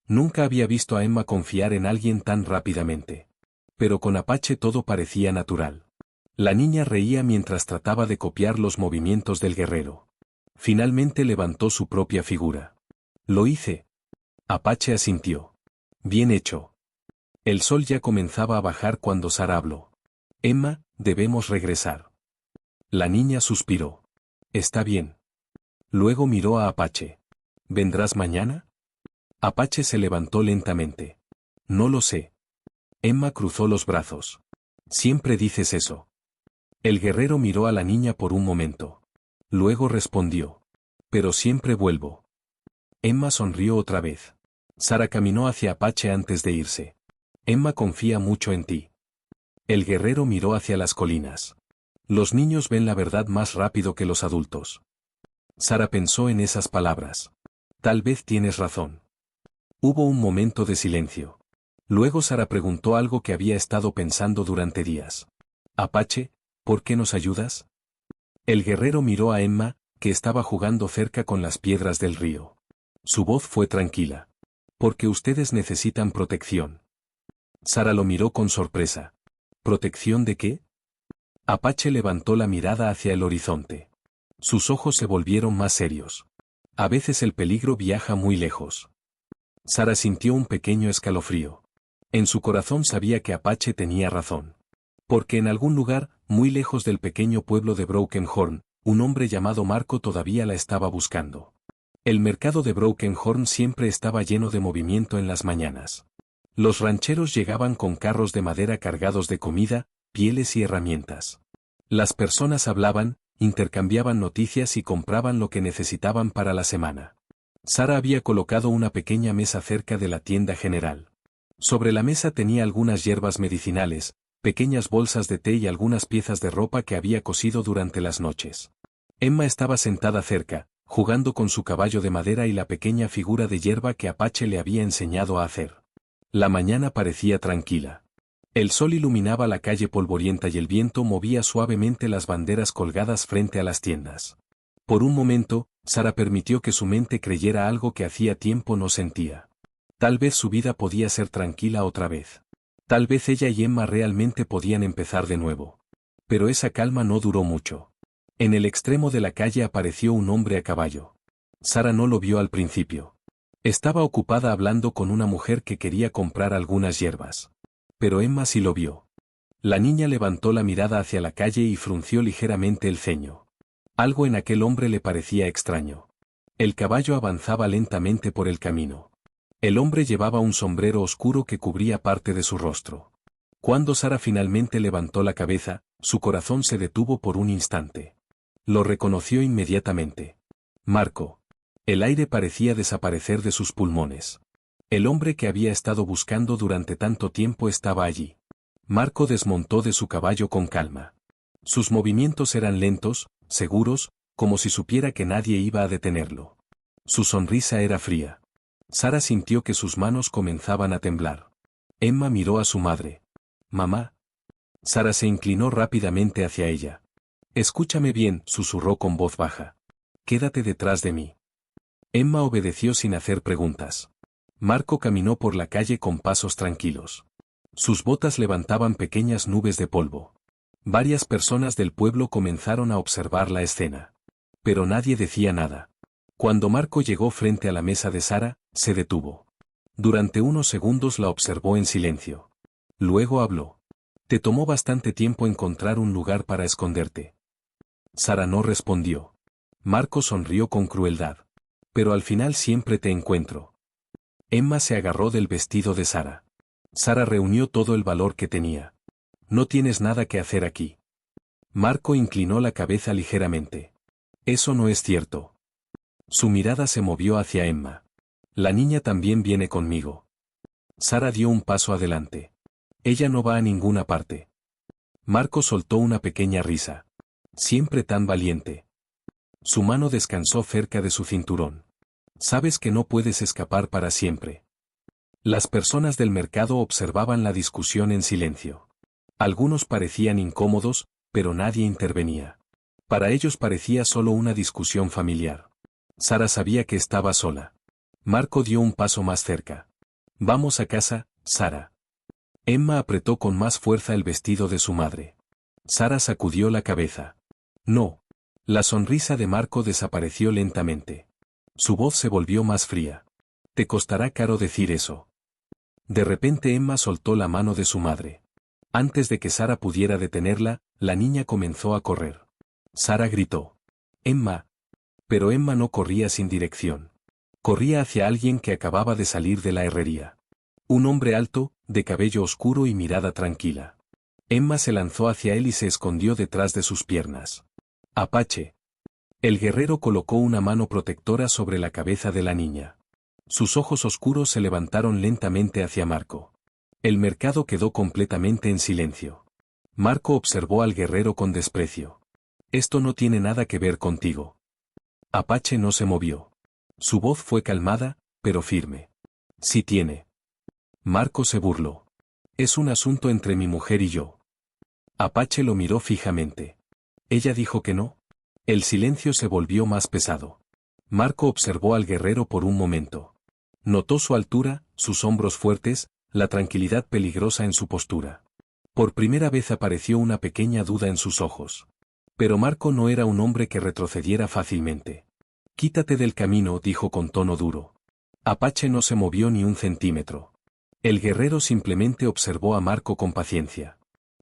Speaker 1: Nunca había visto a Emma confiar en alguien tan rápidamente. Pero con Apache todo parecía natural. La niña reía mientras trataba de copiar los movimientos del guerrero. Finalmente levantó su propia figura. «Lo hice». Apache asintió. «Bien hecho». El sol ya comenzaba a bajar cuando Sara habló. «Emma, debemos regresar». La niña suspiró. «Está bien». Luego miró a Apache. «¿Vendrás mañana?» Apache se levantó lentamente. «No lo sé». Emma cruzó los brazos. «Siempre dices eso». El guerrero miró a la niña por un momento. Luego respondió. «Pero siempre vuelvo». Emma sonrió otra vez. Sara caminó hacia Apache antes de irse. «Emma confía mucho en ti». El guerrero miró hacia las colinas. «Los niños ven la verdad más rápido que los adultos». Sara pensó en esas palabras. «Tal vez tienes razón». Hubo un momento de silencio. Luego Sara preguntó algo que había estado pensando durante días. «Apache, ¿por qué nos ayudas?» El guerrero miró a Emma, que estaba jugando cerca con las piedras del río. Su voz fue tranquila. «Porque ustedes necesitan protección». Sara lo miró con sorpresa. «¿Protección de qué?» Apache levantó la mirada hacia el horizonte. Sus ojos se volvieron más serios. «A veces el peligro viaja muy lejos». Sara sintió un pequeño escalofrío. En su corazón sabía que Apache tenía razón. Porque en algún lugar, muy lejos del pequeño pueblo de Broken Horn, un hombre llamado Marco todavía la estaba buscando. El mercado de Broken Horn siempre estaba lleno de movimiento en las mañanas. Los rancheros llegaban con carros de madera cargados de comida, pieles y herramientas. Las personas hablaban, intercambiaban noticias y compraban lo que necesitaban para la semana. Sara había colocado una pequeña mesa cerca de la tienda general. Sobre la mesa tenía algunas hierbas medicinales, pequeñas bolsas de té y algunas piezas de ropa que había cosido durante las noches. Emma estaba sentada cerca, jugando con su caballo de madera y la pequeña figura de hierba que Apache le había enseñado a hacer. La mañana parecía tranquila. El sol iluminaba la calle polvorienta y el viento movía suavemente las banderas colgadas frente a las tiendas. Por un momento, Sara permitió que su mente creyera algo que hacía tiempo no sentía. Tal vez su vida podía ser tranquila otra vez. Tal vez ella y Emma realmente podían empezar de nuevo. Pero esa calma no duró mucho. En el extremo de la calle apareció un hombre a caballo. Sara no lo vio al principio. Estaba ocupada hablando con una mujer que quería comprar algunas hierbas. Pero Emma sí lo vio. La niña levantó la mirada hacia la calle y frunció ligeramente el ceño. Algo en aquel hombre le parecía extraño. El caballo avanzaba lentamente por el camino. El hombre llevaba un sombrero oscuro que cubría parte de su rostro. Cuando Sara finalmente levantó la cabeza, su corazón se detuvo por un instante. Lo reconoció inmediatamente. Marco. El aire parecía desaparecer de sus pulmones. El hombre que había estado buscando durante tanto tiempo estaba allí. Marco desmontó de su caballo con calma. Sus movimientos eran lentos, seguros, como si supiera que nadie iba a detenerlo. Su sonrisa era fría. Sara sintió que sus manos comenzaban a temblar. Emma miró a su madre. «Mamá». Sara se inclinó rápidamente hacia ella. «Escúchame bien», susurró con voz baja. «Quédate detrás de mí». Emma obedeció sin hacer preguntas. Marco caminó por la calle con pasos tranquilos. Sus botas levantaban pequeñas nubes de polvo. Varias personas del pueblo comenzaron a observar la escena. Pero nadie decía nada. Cuando Marco llegó frente a la mesa de Sara, se detuvo. Durante unos segundos la observó en silencio. Luego habló. «Te tomó bastante tiempo encontrar un lugar para esconderte». Sara no respondió. Marco sonrió con crueldad. «Pero al final siempre te encuentro». Emma se agarró del vestido de Sara. Sara reunió todo el valor que tenía. No tienes nada que hacer aquí. Marco inclinó la cabeza ligeramente. Eso no es cierto. Su mirada se movió hacia Emma. La niña también viene conmigo. Sara dio un paso adelante. Ella no va a ninguna parte. Marco soltó una pequeña risa. Siempre tan valiente. Su mano descansó cerca de su cinturón. Sabes que no puedes escapar para siempre. Las personas del mercado observaban la discusión en silencio. Algunos parecían incómodos, pero nadie intervenía. Para ellos parecía solo una discusión familiar. Sara sabía que estaba sola. Marco dio un paso más cerca. Vamos a casa, Sara. Emma apretó con más fuerza el vestido de su madre. Sara sacudió la cabeza. No. La sonrisa de Marco desapareció lentamente. Su voz se volvió más fría. Te costará caro decir eso. De repente Emma soltó la mano de su madre. Antes de que Sara pudiera detenerla, la niña comenzó a correr. Sara gritó. Emma. Pero Emma no corría sin dirección. Corría hacia alguien que acababa de salir de la herrería. Un hombre alto, de cabello oscuro y mirada tranquila. Emma se lanzó hacia él y se escondió detrás de sus piernas. Apache. El guerrero colocó una mano protectora sobre la cabeza de la niña. Sus ojos oscuros se levantaron lentamente hacia Marco. El mercado quedó completamente en silencio. Marco observó al guerrero con desprecio. Esto no tiene nada que ver contigo. Apache no se movió. Su voz fue calmada, pero firme. Sí tiene. Marco se burló. Es un asunto entre mi mujer y yo. Apache lo miró fijamente. Ella dijo que no. El silencio se volvió más pesado. Marco observó al guerrero por un momento. Notó su altura, sus hombros fuertes, la tranquilidad peligrosa en su postura. Por primera vez apareció una pequeña duda en sus ojos. Pero Marco no era un hombre que retrocediera fácilmente. Quítate del camino, dijo con tono duro. Apache no se movió ni un centímetro. El guerrero simplemente observó a Marco con paciencia.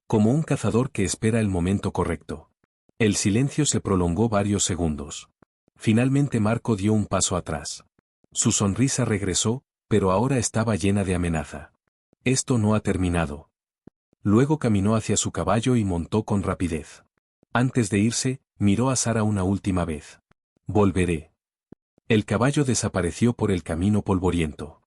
Speaker 1: Como un cazador que espera el momento correcto. El silencio se prolongó varios segundos. Finalmente Marco dio un paso atrás. Su sonrisa regresó, pero ahora estaba llena de amenaza. Esto no ha terminado. Luego caminó hacia su caballo y montó con rapidez. Antes de irse, miró a Sara una última vez. Volveré. El caballo desapareció por el camino polvoriento.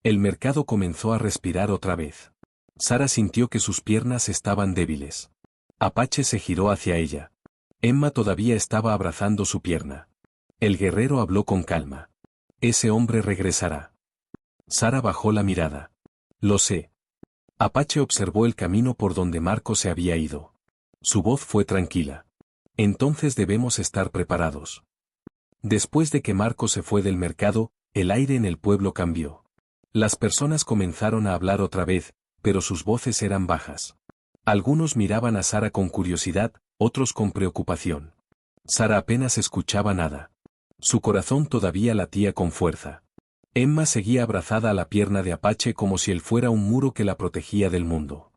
Speaker 1: El mercado comenzó a respirar otra vez. Sara sintió que sus piernas estaban débiles. Apache se giró hacia ella. Emma todavía estaba abrazando su pierna. El guerrero habló con calma. Ese hombre regresará. Sara bajó la mirada. Lo sé. Apache observó el camino por donde Marco se había ido. Su voz fue tranquila. Entonces debemos estar preparados. Después de que Marco se fue del mercado, el aire en el pueblo cambió. Las personas comenzaron a hablar otra vez, pero sus voces eran bajas. Algunos miraban a Sara con curiosidad, otros con preocupación. Sara apenas escuchaba nada. Su corazón todavía latía con fuerza. Emma seguía abrazada a la pierna de Apache como si él fuera un muro que la protegía del mundo.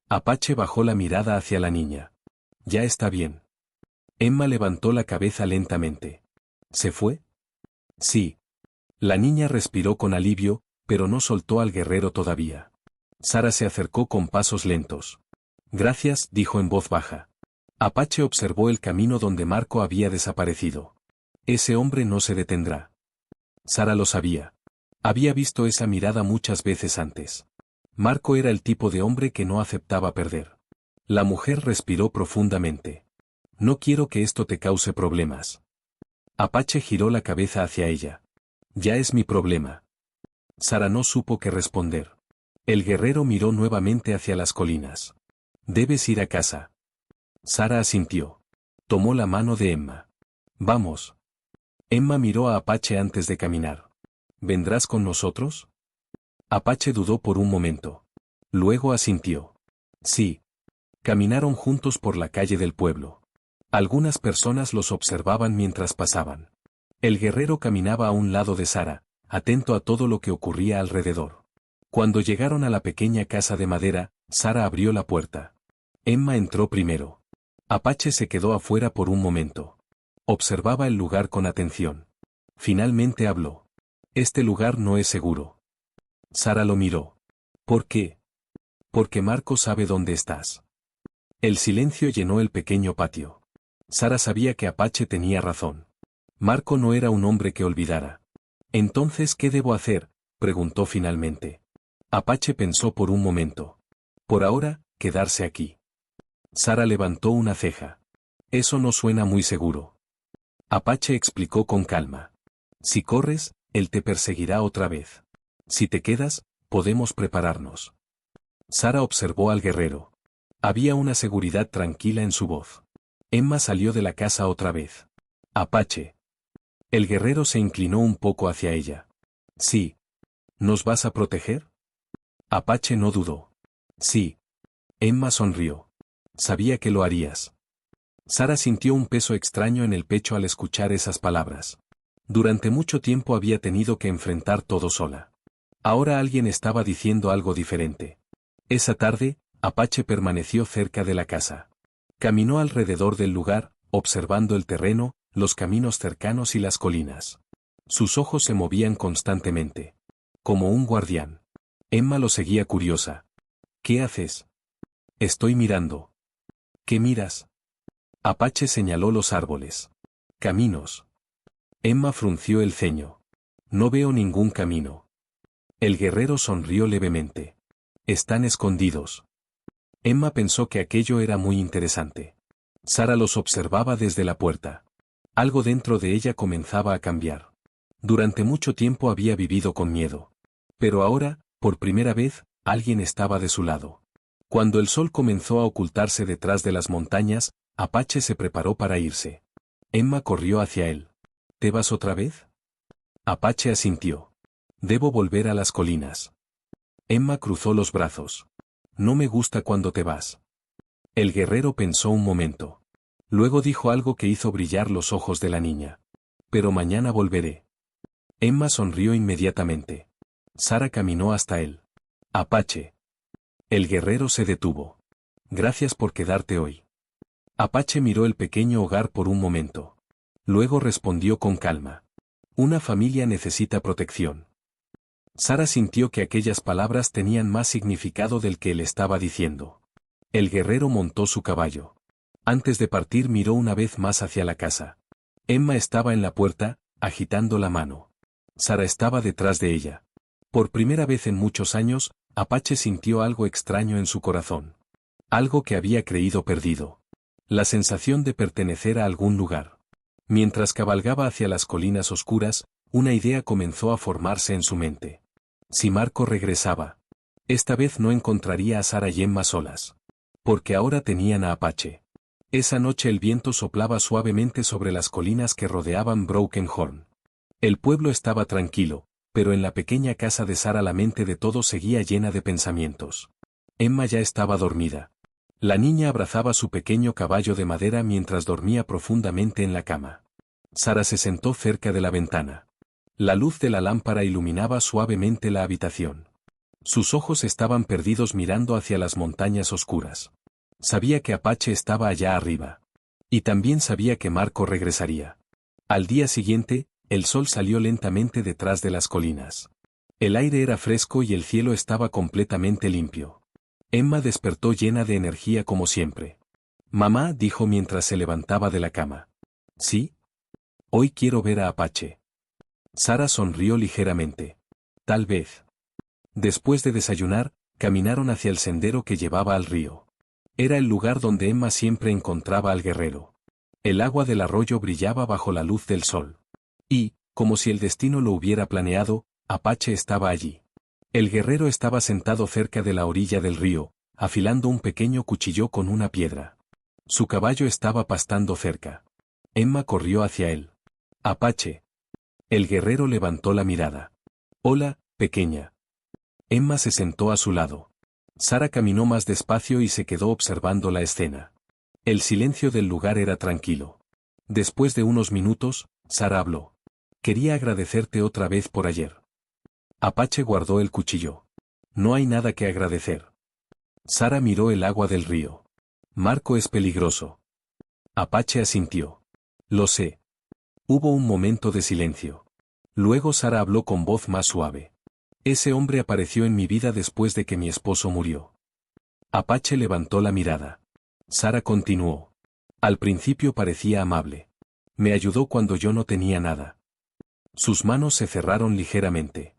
Speaker 1: Apache bajó la mirada hacia la niña. Ya está bien. Emma levantó la cabeza lentamente. ¿Se fue? Sí. La niña respiró con alivio, pero no soltó al guerrero todavía. Sara se acercó con pasos lentos. Gracias, dijo en voz baja. Apache observó el camino donde Marco había desaparecido. Ese hombre no se detendrá. Sara lo sabía. Había visto esa mirada muchas veces antes. Marco era el tipo de hombre que no aceptaba perder. La mujer respiró profundamente. No quiero que esto te cause problemas. Apache giró la cabeza hacia ella. Ya es mi problema. Sara no supo qué responder. El guerrero miró nuevamente hacia las colinas. Debes ir a casa. Sara asintió. Tomó la mano de Emma. Vamos. Emma miró a Apache antes de caminar. ¿Vendrás con nosotros? Apache dudó por un momento. Luego asintió. Sí. Caminaron juntos por la calle del pueblo. Algunas personas los observaban mientras pasaban. El guerrero caminaba a un lado de Sara, atento a todo lo que ocurría alrededor. Cuando llegaron a la pequeña casa de madera, Sara abrió la puerta. Emma entró primero. Apache se quedó afuera por un momento. Observaba el lugar con atención. Finalmente habló. Este lugar no es seguro. Sara lo miró. ¿Por qué? Porque Marco sabe dónde estás. El silencio llenó el pequeño patio. Sara sabía que Apache tenía razón. Marco no era un hombre que olvidara. «Entonces, ¿qué debo hacer?», preguntó finalmente. Apache pensó por un momento. «Por ahora, quedarse aquí». Sara levantó una ceja. «Eso no suena muy seguro». Apache explicó con calma. «Si corres, él te perseguirá otra vez. Si te quedas, podemos prepararnos». Sara observó al guerrero. Había una seguridad tranquila en su voz. Emma salió de la casa otra vez. «Apache». El guerrero se inclinó un poco hacia ella. «Sí. ¿Nos vas a proteger?». Apache no dudó. «Sí». Emma sonrió. «Sabía que lo harías». Sara sintió un peso extraño en el pecho al escuchar esas palabras. Durante mucho tiempo había tenido que enfrentar todo sola. Ahora alguien estaba diciendo algo diferente. Esa tarde, Apache permaneció cerca de la casa. Caminó alrededor del lugar, observando el terreno, los caminos cercanos y las colinas. Sus ojos se movían constantemente. Como un guardián. Emma lo seguía curiosa. «¿Qué haces?». «Estoy mirando». «¿Qué miras?». Apache señaló los árboles. «Caminos». Emma frunció el ceño. «No veo ningún camino». El guerrero sonrió levemente. «Están escondidos». Emma pensó que aquello era muy interesante. Sara los observaba desde la puerta. Algo dentro de ella comenzaba a cambiar. Durante mucho tiempo había vivido con miedo. Pero ahora, por primera vez, alguien estaba de su lado. Cuando el sol comenzó a ocultarse detrás de las montañas, Apache se preparó para irse. Emma corrió hacia él. «¿Te vas otra vez?». Apache asintió. «Debo volver a las colinas». Emma cruzó los brazos. «No me gusta cuando te vas». El guerrero pensó un momento. Luego dijo algo que hizo brillar los ojos de la niña. «Pero mañana volveré». Emma sonrió inmediatamente. Sara caminó hasta él. «Apache». El guerrero se detuvo. «Gracias por quedarte hoy». Apache miró el pequeño hogar por un momento. Luego respondió con calma. «Una familia necesita protección». Sara sintió que aquellas palabras tenían más significado del que él estaba diciendo. El guerrero montó su caballo. Antes de partir miró una vez más hacia la casa. Emma estaba en la puerta, agitando la mano. Sara estaba detrás de ella. Por primera vez en muchos años, Apache sintió algo extraño en su corazón. Algo que había creído perdido. La sensación de pertenecer a algún lugar. Mientras cabalgaba hacia las colinas oscuras, una idea comenzó a formarse en su mente. Si Marco regresaba, esta vez no encontraría a Sara y Emma solas. Porque ahora tenían a Apache. Esa noche el viento soplaba suavemente sobre las colinas que rodeaban Broken Horn. El pueblo estaba tranquilo, pero en la pequeña casa de Sara la mente de todos seguía llena de pensamientos. Emma ya estaba dormida. La niña abrazaba su pequeño caballo de madera mientras dormía profundamente en la cama. Sara se sentó cerca de la ventana. La luz de la lámpara iluminaba suavemente la habitación. Sus ojos estaban perdidos mirando hacia las montañas oscuras. Sabía que Apache estaba allá arriba. Y también sabía que Marco regresaría. Al día siguiente, el sol salió lentamente detrás de las colinas. El aire era fresco y el cielo estaba completamente limpio. Emma despertó llena de energía como siempre. «Mamá», dijo mientras se levantaba de la cama. «¿Sí? Hoy quiero ver a Apache». Sara sonrió ligeramente. «Tal vez». Después de desayunar, caminaron hacia el sendero que llevaba al río. Era el lugar donde Emma siempre encontraba al guerrero. El agua del arroyo brillaba bajo la luz del sol. Y, como si el destino lo hubiera planeado, Apache estaba allí. El guerrero estaba sentado cerca de la orilla del río, afilando un pequeño cuchillo con una piedra. Su caballo estaba pastando cerca. Emma corrió hacia él. «Apache». El guerrero levantó la mirada. «Hola, pequeña». Emma se sentó a su lado. Sara caminó más despacio y se quedó observando la escena. El silencio del lugar era tranquilo. Después de unos minutos, Sara habló. «Quería agradecerte otra vez por ayer». Apache guardó el cuchillo. «No hay nada que agradecer». Sara miró el agua del río. «Marco es peligroso». Apache asintió. «Lo sé». Hubo un momento de silencio. Luego Sara habló con voz más suave. «Ese hombre apareció en mi vida después de que mi esposo murió. Apache levantó la mirada. Sara continuó. Al principio parecía amable. Me ayudó cuando yo no tenía nada. Sus manos se cerraron ligeramente.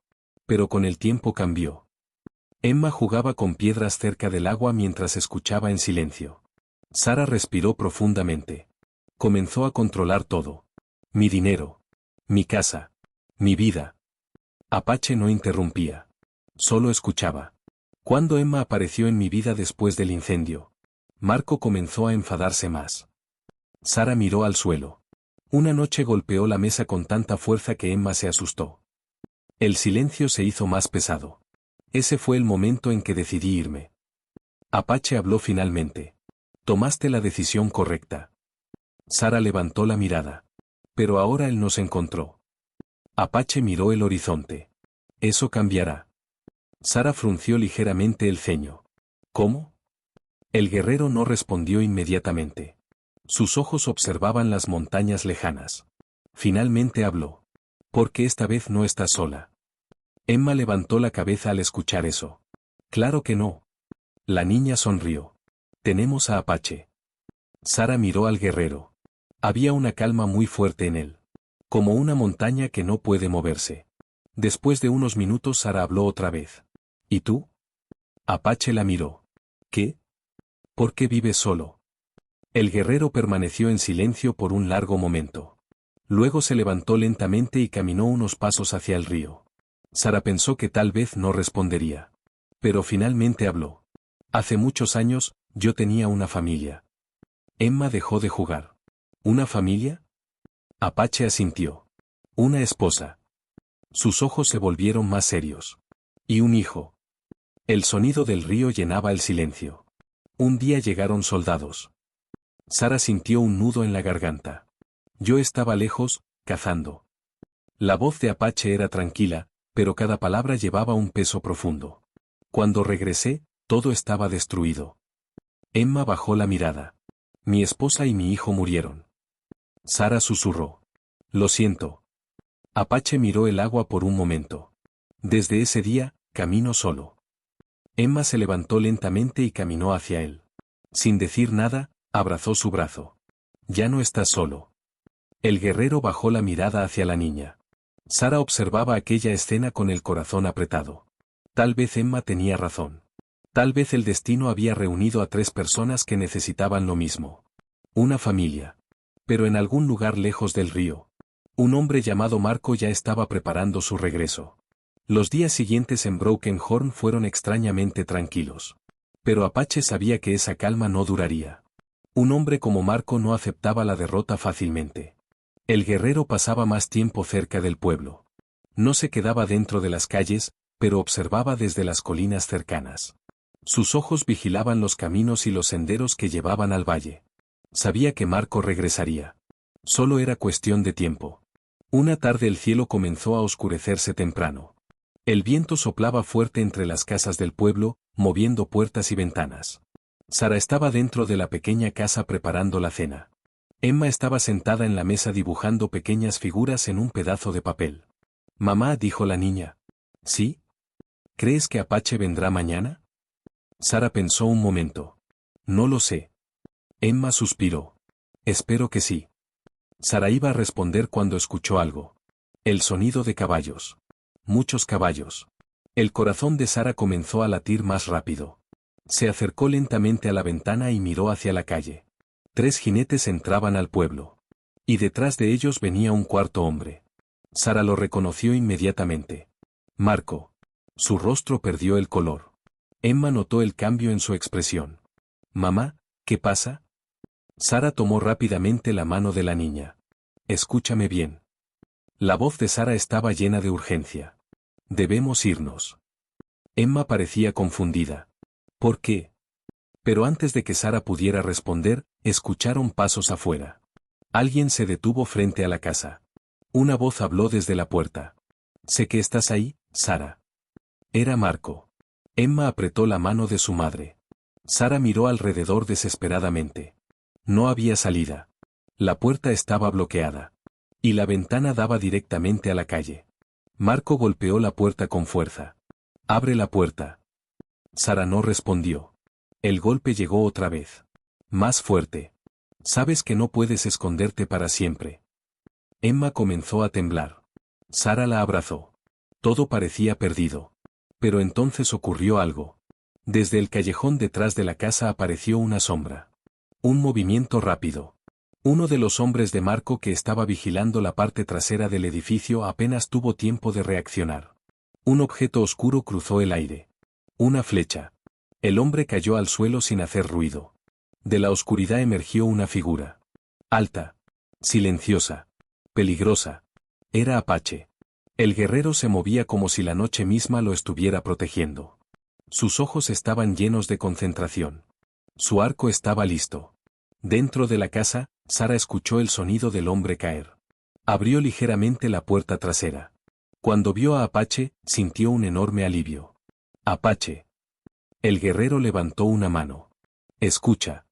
Speaker 1: Pero con el tiempo cambió. Emma jugaba con piedras cerca del agua mientras escuchaba en silencio. Sara respiró profundamente. Comenzó a controlar todo. Mi dinero. Mi casa. Mi vida. Apache no interrumpía. Solo escuchaba. Cuando Emma apareció en mi vida después del incendio, Marco comenzó a enfadarse más. Sara miró al suelo. Una noche golpeó la mesa con tanta fuerza que Emma se asustó. El silencio se hizo más pesado. Ese fue el momento en que decidí irme. Apache habló finalmente. Tomaste la decisión correcta. Sara levantó la mirada. Pero ahora él nos encontró. Apache miró el horizonte. Eso cambiará. Sara frunció ligeramente el ceño. ¿Cómo? El guerrero no respondió inmediatamente. Sus ojos observaban las montañas lejanas. Finalmente habló. Porque esta vez no estás sola. Emma levantó la cabeza al escuchar eso. Claro que no. La niña sonrió. Tenemos a Apache. Sara miró al guerrero. Había una calma muy fuerte en él. Como una montaña que no puede moverse. Después de unos minutos Sara habló otra vez. ¿Y tú? Apache la miró. ¿Qué? ¿Por qué vives solo? El guerrero permaneció en silencio por un largo momento. Luego se levantó lentamente y caminó unos pasos hacia el río. Sara pensó que tal vez no respondería. Pero finalmente habló. Hace muchos años, yo tenía una familia. Emma dejó de jugar. ¿Una familia? Apache asintió. Una esposa. Sus ojos se volvieron más serios. Y un hijo. El sonido del río llenaba el silencio. Un día llegaron soldados. Sara sintió un nudo en la garganta. Yo estaba lejos, cazando. La voz de Apache era tranquila, pero cada palabra llevaba un peso profundo. Cuando regresé, todo estaba destruido. Emma bajó la mirada. Mi esposa y mi hijo murieron. Sara susurró. Lo siento. Apache miró el agua por un momento. Desde ese día, camino solo. Emma se levantó lentamente y caminó hacia él. Sin decir nada, abrazó su brazo. Ya no estás solo. El guerrero bajó la mirada hacia la niña. Sara observaba aquella escena con el corazón apretado. Tal vez Emma tenía razón. Tal vez el destino había reunido a 3 personas que necesitaban lo mismo. Una familia. Pero en algún lugar lejos del río, un hombre llamado Marco ya estaba preparando su regreso. Los días siguientes en Broken Horn fueron extrañamente tranquilos. Pero Apache sabía que esa calma no duraría. Un hombre como Marco no aceptaba la derrota fácilmente. El guerrero pasaba más tiempo cerca del pueblo. No se quedaba dentro de las calles, pero observaba desde las colinas cercanas. Sus ojos vigilaban los caminos y los senderos que llevaban al valle. Sabía que Marco regresaría. Solo era cuestión de tiempo. Una tarde el cielo comenzó a oscurecerse temprano. El viento soplaba fuerte entre las casas del pueblo, moviendo puertas y ventanas. Sara estaba dentro de la pequeña casa preparando la cena. Emma estaba sentada en la mesa dibujando pequeñas figuras en un pedazo de papel. Mamá, dijo la niña. ¿Sí? ¿Crees que Apache vendrá mañana? Sara pensó un momento. No lo sé. Emma suspiró. Espero que sí. Sara iba a responder cuando escuchó algo. El sonido de caballos. Muchos caballos. El corazón de Sara comenzó a latir más rápido. Se acercó lentamente a la ventana y miró hacia la calle. 3 jinetes entraban al pueblo. Y detrás de ellos venía un cuarto hombre. Sara lo reconoció inmediatamente. Marco. Su rostro perdió el color. Emma notó el cambio en su expresión. Mamá, ¿qué pasa? Sara tomó rápidamente la mano de la niña. Escúchame bien. La voz de Sara estaba llena de urgencia. Debemos irnos. Emma parecía confundida. ¿Por qué? Pero antes de que Sara pudiera responder, escucharon pasos afuera. Alguien se detuvo frente a la casa. Una voz habló desde la puerta. Sé que estás ahí, Sara. Era Marco. Emma apretó la mano de su madre. Sara miró alrededor desesperadamente. No había salida. La puerta estaba bloqueada. Y la ventana daba directamente a la calle. Marco golpeó la puerta con fuerza. Abre la puerta. Sara no respondió. El golpe llegó otra vez. Más fuerte. Sabes que no puedes esconderte para siempre. Emma comenzó a temblar. Sara la abrazó. Todo parecía perdido. Pero entonces ocurrió algo. Desde el callejón detrás de la casa apareció una sombra. Un movimiento rápido. Uno de los hombres de Marco que estaba vigilando la parte trasera del edificio apenas tuvo tiempo de reaccionar. Un objeto oscuro cruzó el aire. Una flecha. El hombre cayó al suelo sin hacer ruido. De la oscuridad emergió una figura. Alta. Silenciosa. Peligrosa. Era Apache. El guerrero se movía como si la noche misma lo estuviera protegiendo. Sus ojos estaban llenos de concentración. Su arco estaba listo. Dentro de la casa, Sara escuchó el sonido del hombre caer. Abrió ligeramente la puerta trasera. Cuando vio a Apache, sintió un enorme alivio. Apache. El guerrero levantó una mano. Escucha.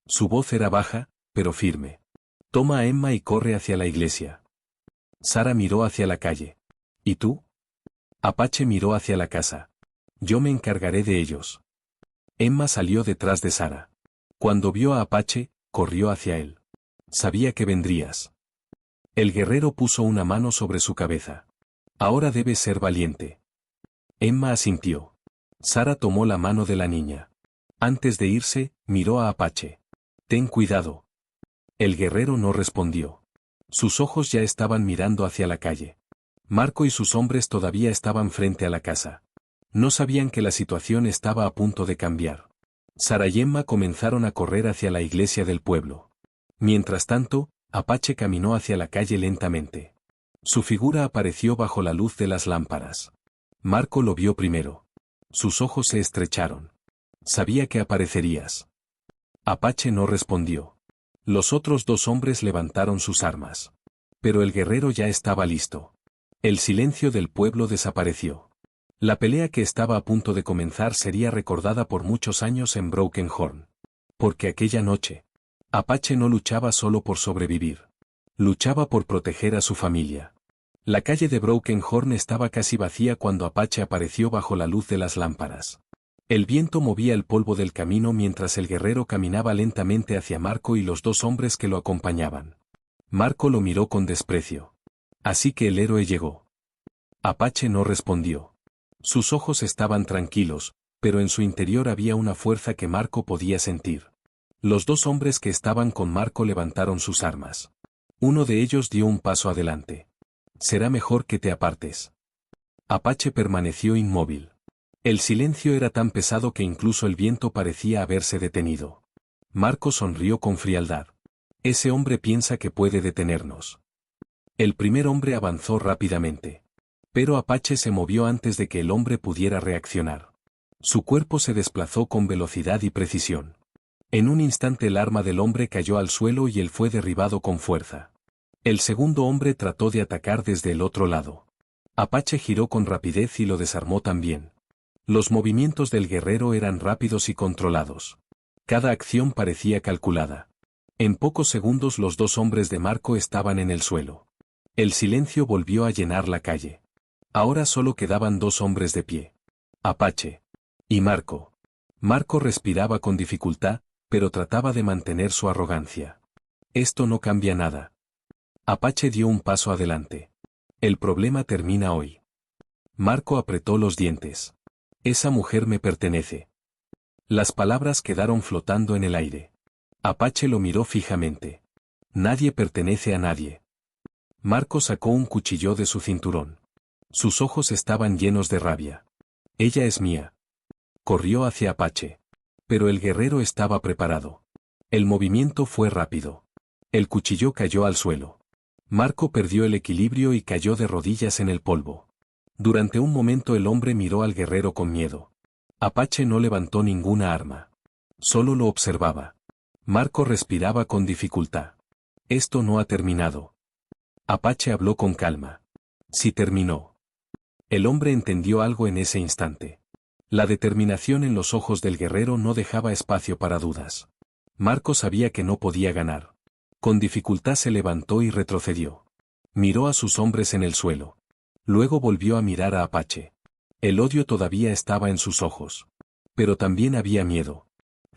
Speaker 1: Su voz era baja, pero firme. Toma a Emma y corre hacia la iglesia. Sara miró hacia la calle. ¿Y tú? Apache miró hacia la casa. Yo me encargaré de ellos. Emma salió detrás de Sara. Cuando vio a Apache, corrió hacia él. Sabía que vendrías. El guerrero puso una mano sobre su cabeza. Ahora debes ser valiente. Emma asintió. Sara tomó la mano de la niña. Antes de irse, miró a Apache. Ten cuidado. El guerrero no respondió. Sus ojos ya estaban mirando hacia la calle. Marco y sus hombres todavía estaban frente a la casa. No sabían que la situación estaba a punto de cambiar. Sara y Emma comenzaron a correr hacia la iglesia del pueblo. Mientras tanto, Apache caminó hacia la calle lentamente. Su figura apareció bajo la luz de las lámparas. Marco lo vio primero. Sus ojos se estrecharon. Sabía que aparecerías. Apache no respondió. Los otros dos hombres levantaron sus armas. Pero el guerrero ya estaba listo. El silencio del pueblo desapareció. La pelea que estaba a punto de comenzar sería recordada por muchos años en Broken Horn. Porque aquella noche, Apache no luchaba solo por sobrevivir. Luchaba por proteger a su familia. La calle de Broken Horn estaba casi vacía cuando Apache apareció bajo la luz de las lámparas. El viento movía el polvo del camino mientras el guerrero caminaba lentamente hacia Marco y los dos hombres que lo acompañaban. Marco lo miró con desprecio. Así que el héroe llegó. Apache no respondió. Sus ojos estaban tranquilos, pero en su interior había una fuerza que Marco podía sentir. Los dos hombres que estaban con Marco levantaron sus armas. Uno de ellos dio un paso adelante. Será mejor que te apartes. Apache permaneció inmóvil. El silencio era tan pesado que incluso el viento parecía haberse detenido. Marco sonrió con frialdad. Ese hombre piensa que puede detenernos. El primer hombre avanzó rápidamente. Pero Apache se movió antes de que el hombre pudiera reaccionar. Su cuerpo se desplazó con velocidad y precisión. En un instante el arma del hombre cayó al suelo y él fue derribado con fuerza. El segundo hombre trató de atacar desde el otro lado. Apache giró con rapidez y lo desarmó también. Los movimientos del guerrero eran rápidos y controlados. Cada acción parecía calculada. En pocos segundos los dos hombres de Marco estaban en el suelo. El silencio volvió a llenar la calle. Ahora solo quedaban dos hombres de pie. Apache. Y Marco. Marco respiraba con dificultad, pero trataba de mantener su arrogancia. Esto no cambia nada. Apache dio un paso adelante. El problema termina hoy. Marco apretó los dientes. Esa mujer me pertenece. Las palabras quedaron flotando en el aire. Apache lo miró fijamente. Nadie pertenece a nadie. Marco sacó un cuchillo de su cinturón. Sus ojos estaban llenos de rabia. Ella es mía. Corrió hacia Apache. Pero el guerrero estaba preparado. El movimiento fue rápido. El cuchillo cayó al suelo. Marco perdió el equilibrio y cayó de rodillas en el polvo. Durante un momento el hombre miró al guerrero con miedo. Apache no levantó ninguna arma. Solo lo observaba. Marco respiraba con dificultad. Esto no ha terminado. Apache habló con calma. Sí terminó. El hombre entendió algo en ese instante. La determinación en los ojos del guerrero no dejaba espacio para dudas. Marco sabía que no podía ganar. Con dificultad se levantó y retrocedió. Miró a sus hombres en el suelo. Luego volvió a mirar a Apache. El odio todavía estaba en sus ojos. Pero también había miedo.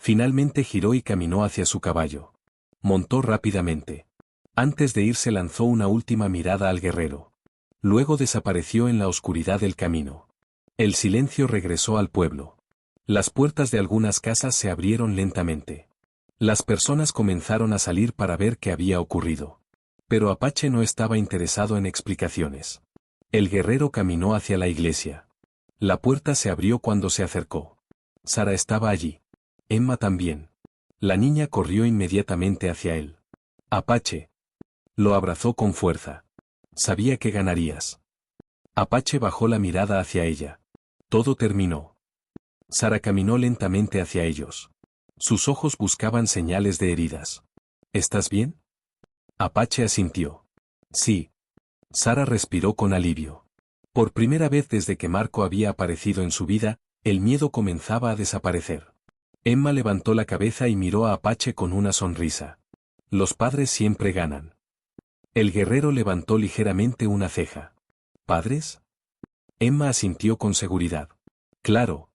Speaker 1: Finalmente giró y caminó hacia su caballo. Montó rápidamente. Antes de irse lanzó una última mirada al guerrero. Luego desapareció en la oscuridad del camino. El silencio regresó al pueblo. Las puertas de algunas casas se abrieron lentamente. Las personas comenzaron a salir para ver qué había ocurrido. Pero Apache no estaba interesado en explicaciones. El guerrero caminó hacia la iglesia. La puerta se abrió cuando se acercó. Sara estaba allí. Emma también. La niña corrió inmediatamente hacia él. Apache. Lo abrazó con fuerza. Sabía que ganarías. Apache bajó la mirada hacia ella. Todo terminó. Sara caminó lentamente hacia ellos. Sus ojos buscaban señales de heridas. ¿Estás bien? Apache asintió. Sí. Sara respiró con alivio. Por primera vez desde que Marco había aparecido en su vida, el miedo comenzaba a desaparecer. Emma levantó la cabeza y miró a Apache con una sonrisa. Los padres siempre ganan. El guerrero levantó ligeramente una ceja. ¿Padres? Emma asintió con seguridad. Claro.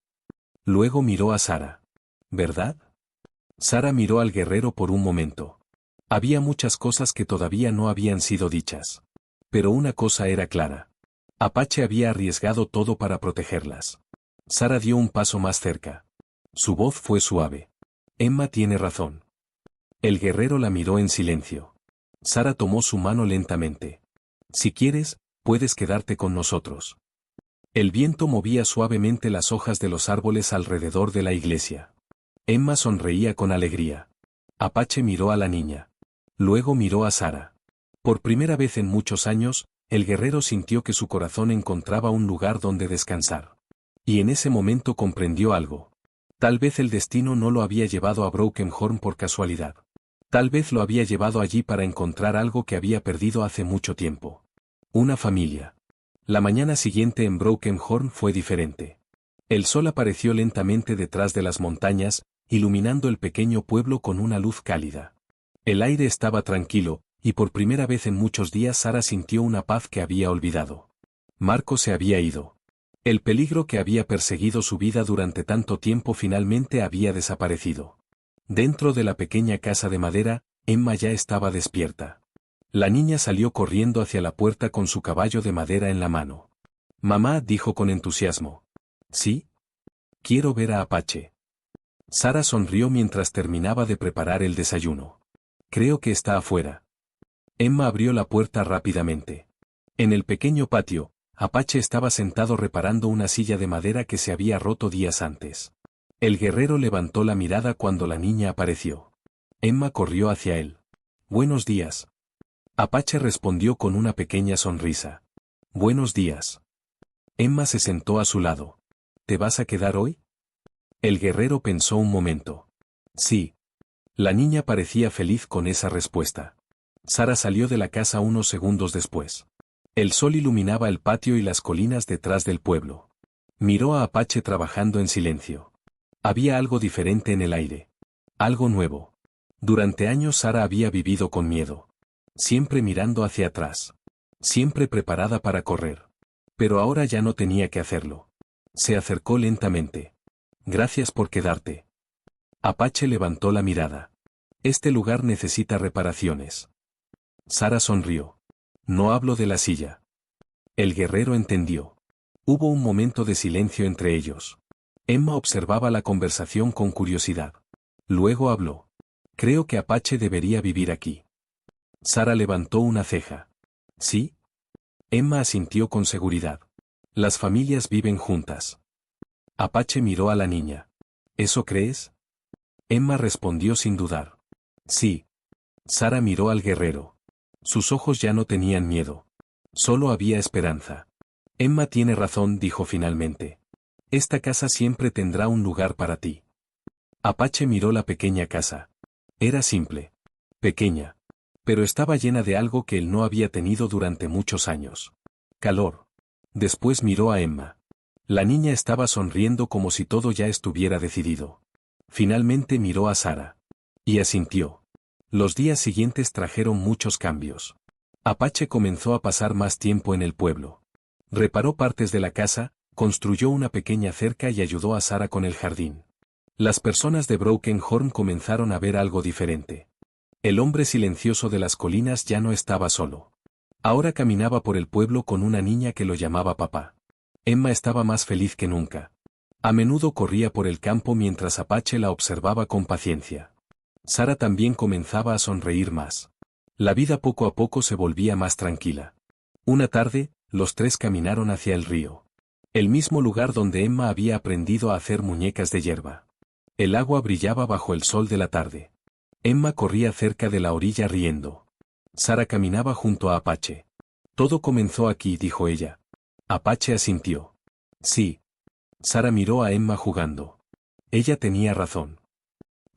Speaker 1: Luego miró a Sara. ¿Verdad? Sara miró al guerrero por un momento. Había muchas cosas que todavía no habían sido dichas. Pero una cosa era clara. Apache había arriesgado todo para protegerlas. Sara dio un paso más cerca. Su voz fue suave. Emma tiene razón. El guerrero la miró en silencio. Sara tomó su mano lentamente. Si quieres, puedes quedarte con nosotros. El viento movía suavemente las hojas de los árboles alrededor de la iglesia. Emma sonreía con alegría. Apache miró a la niña. Luego miró a Sara. Por primera vez en muchos años, el guerrero sintió que su corazón encontraba un lugar donde descansar. Y en ese momento comprendió algo. Tal vez el destino no lo había llevado a Broken Horn por casualidad. Tal vez lo había llevado allí para encontrar algo que había perdido hace mucho tiempo. Una familia. La mañana siguiente en Broken Horn fue diferente. El sol apareció lentamente detrás de las montañas, iluminando el pequeño pueblo con una luz cálida. El aire estaba tranquilo, y por primera vez en muchos días Sara sintió una paz que había olvidado. Marco se había ido. El peligro que había perseguido su vida durante tanto tiempo finalmente había desaparecido. Dentro de la pequeña casa de madera, Emma ya estaba despierta. La niña salió corriendo hacia la puerta con su caballo de madera en la mano. Mamá dijo con entusiasmo. ¿Sí? Quiero ver a Apache. Sara sonrió mientras terminaba de preparar el desayuno. Creo que está afuera. Emma abrió la puerta rápidamente. En el pequeño patio, Apache estaba sentado reparando una silla de madera que se había roto días antes. El guerrero levantó la mirada cuando la niña apareció. Emma corrió hacia él. Buenos días. Apache respondió con una pequeña sonrisa. Buenos días. Emma se sentó a su lado. ¿Te vas a quedar hoy? El guerrero pensó un momento. Sí. La niña parecía feliz con esa respuesta. Sara salió de la casa unos segundos después. El sol iluminaba el patio y las colinas detrás del pueblo. Miró a Apache trabajando en silencio. Había algo diferente en el aire. Algo nuevo. Durante años Sara había vivido con miedo. Siempre mirando hacia atrás. Siempre preparada para correr. Pero ahora ya no tenía que hacerlo. Se acercó lentamente. Gracias por quedarte. Apache levantó la mirada. Este lugar necesita reparaciones. Sara sonrió. No hablo de la silla. El guerrero entendió. Hubo un momento de silencio entre ellos. Emma observaba la conversación con curiosidad. Luego habló. Creo que Apache debería vivir aquí. Sara levantó una ceja. ¿Sí? Emma asintió con seguridad. Las familias viven juntas. Apache miró a la niña. ¿Eso crees? Emma respondió sin dudar. Sí. Sara miró al guerrero. Sus ojos ya no tenían miedo. Solo había esperanza. Emma tiene razón, dijo finalmente. Esta casa siempre tendrá un lugar para ti. Apache miró la pequeña casa. Era simple. Pequeña. Pero estaba llena de algo que él no había tenido durante muchos años. Calor. Después miró a Emma. La niña estaba sonriendo como si todo ya estuviera decidido. Finalmente miró a Sara. Y asintió. Los días siguientes trajeron muchos cambios. Apache comenzó a pasar más tiempo en el pueblo. Reparó partes de la casa, construyó una pequeña cerca y ayudó a Sara con el jardín. Las personas de Broken Horn comenzaron a ver algo diferente. El hombre silencioso de las colinas ya no estaba solo. Ahora caminaba por el pueblo con una niña que lo llamaba papá. Emma estaba más feliz que nunca. A menudo corría por el campo mientras Apache la observaba con paciencia. Sara también comenzaba a sonreír más. La vida poco a poco se volvía más tranquila. Una tarde, los tres caminaron hacia el río. El mismo lugar donde Emma había aprendido a hacer muñecas de hierba. El agua brillaba bajo el sol de la tarde. Emma corría cerca de la orilla riendo. Sara caminaba junto a Apache. Todo comenzó aquí, dijo ella. Apache asintió. Sí. Sara miró a Emma jugando. Ella tenía razón.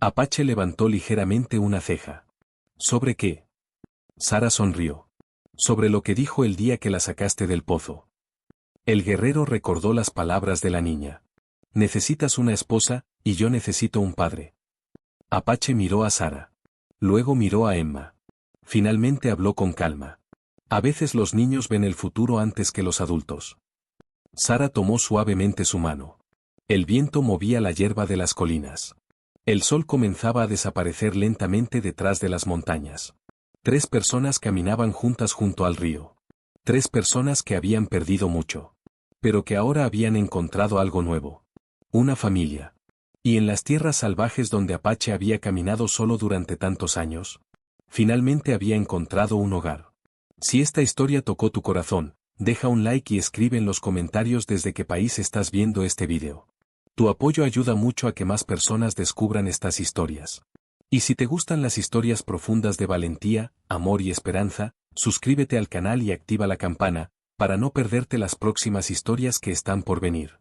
Speaker 1: Apache levantó ligeramente una ceja. ¿Sobre qué? Sara sonrió. Sobre lo que dijo el día que la sacaste del pozo. El guerrero recordó las palabras de la niña. Necesitas una esposa, y yo necesito un padre. Apache miró a Sara. Luego miró a Emma. Finalmente habló con calma. A veces los niños ven el futuro antes que los adultos. Sara tomó suavemente su mano. El viento movía la hierba de las colinas. El sol comenzaba a desaparecer lentamente detrás de las montañas. 3 personas caminaban juntas junto al río. 3 personas que habían perdido mucho. Pero que ahora habían encontrado algo nuevo. Una familia. Y en las tierras salvajes donde Apache había caminado solo durante tantos años, finalmente había encontrado un hogar. Si esta historia tocó tu corazón, deja un like y escribe en los comentarios desde qué país estás viendo este video. Tu apoyo ayuda mucho a que más personas descubran estas historias. Y si te gustan las historias profundas de valentía, amor y esperanza, suscríbete al canal y activa la campana, para no perderte las próximas historias que están por venir.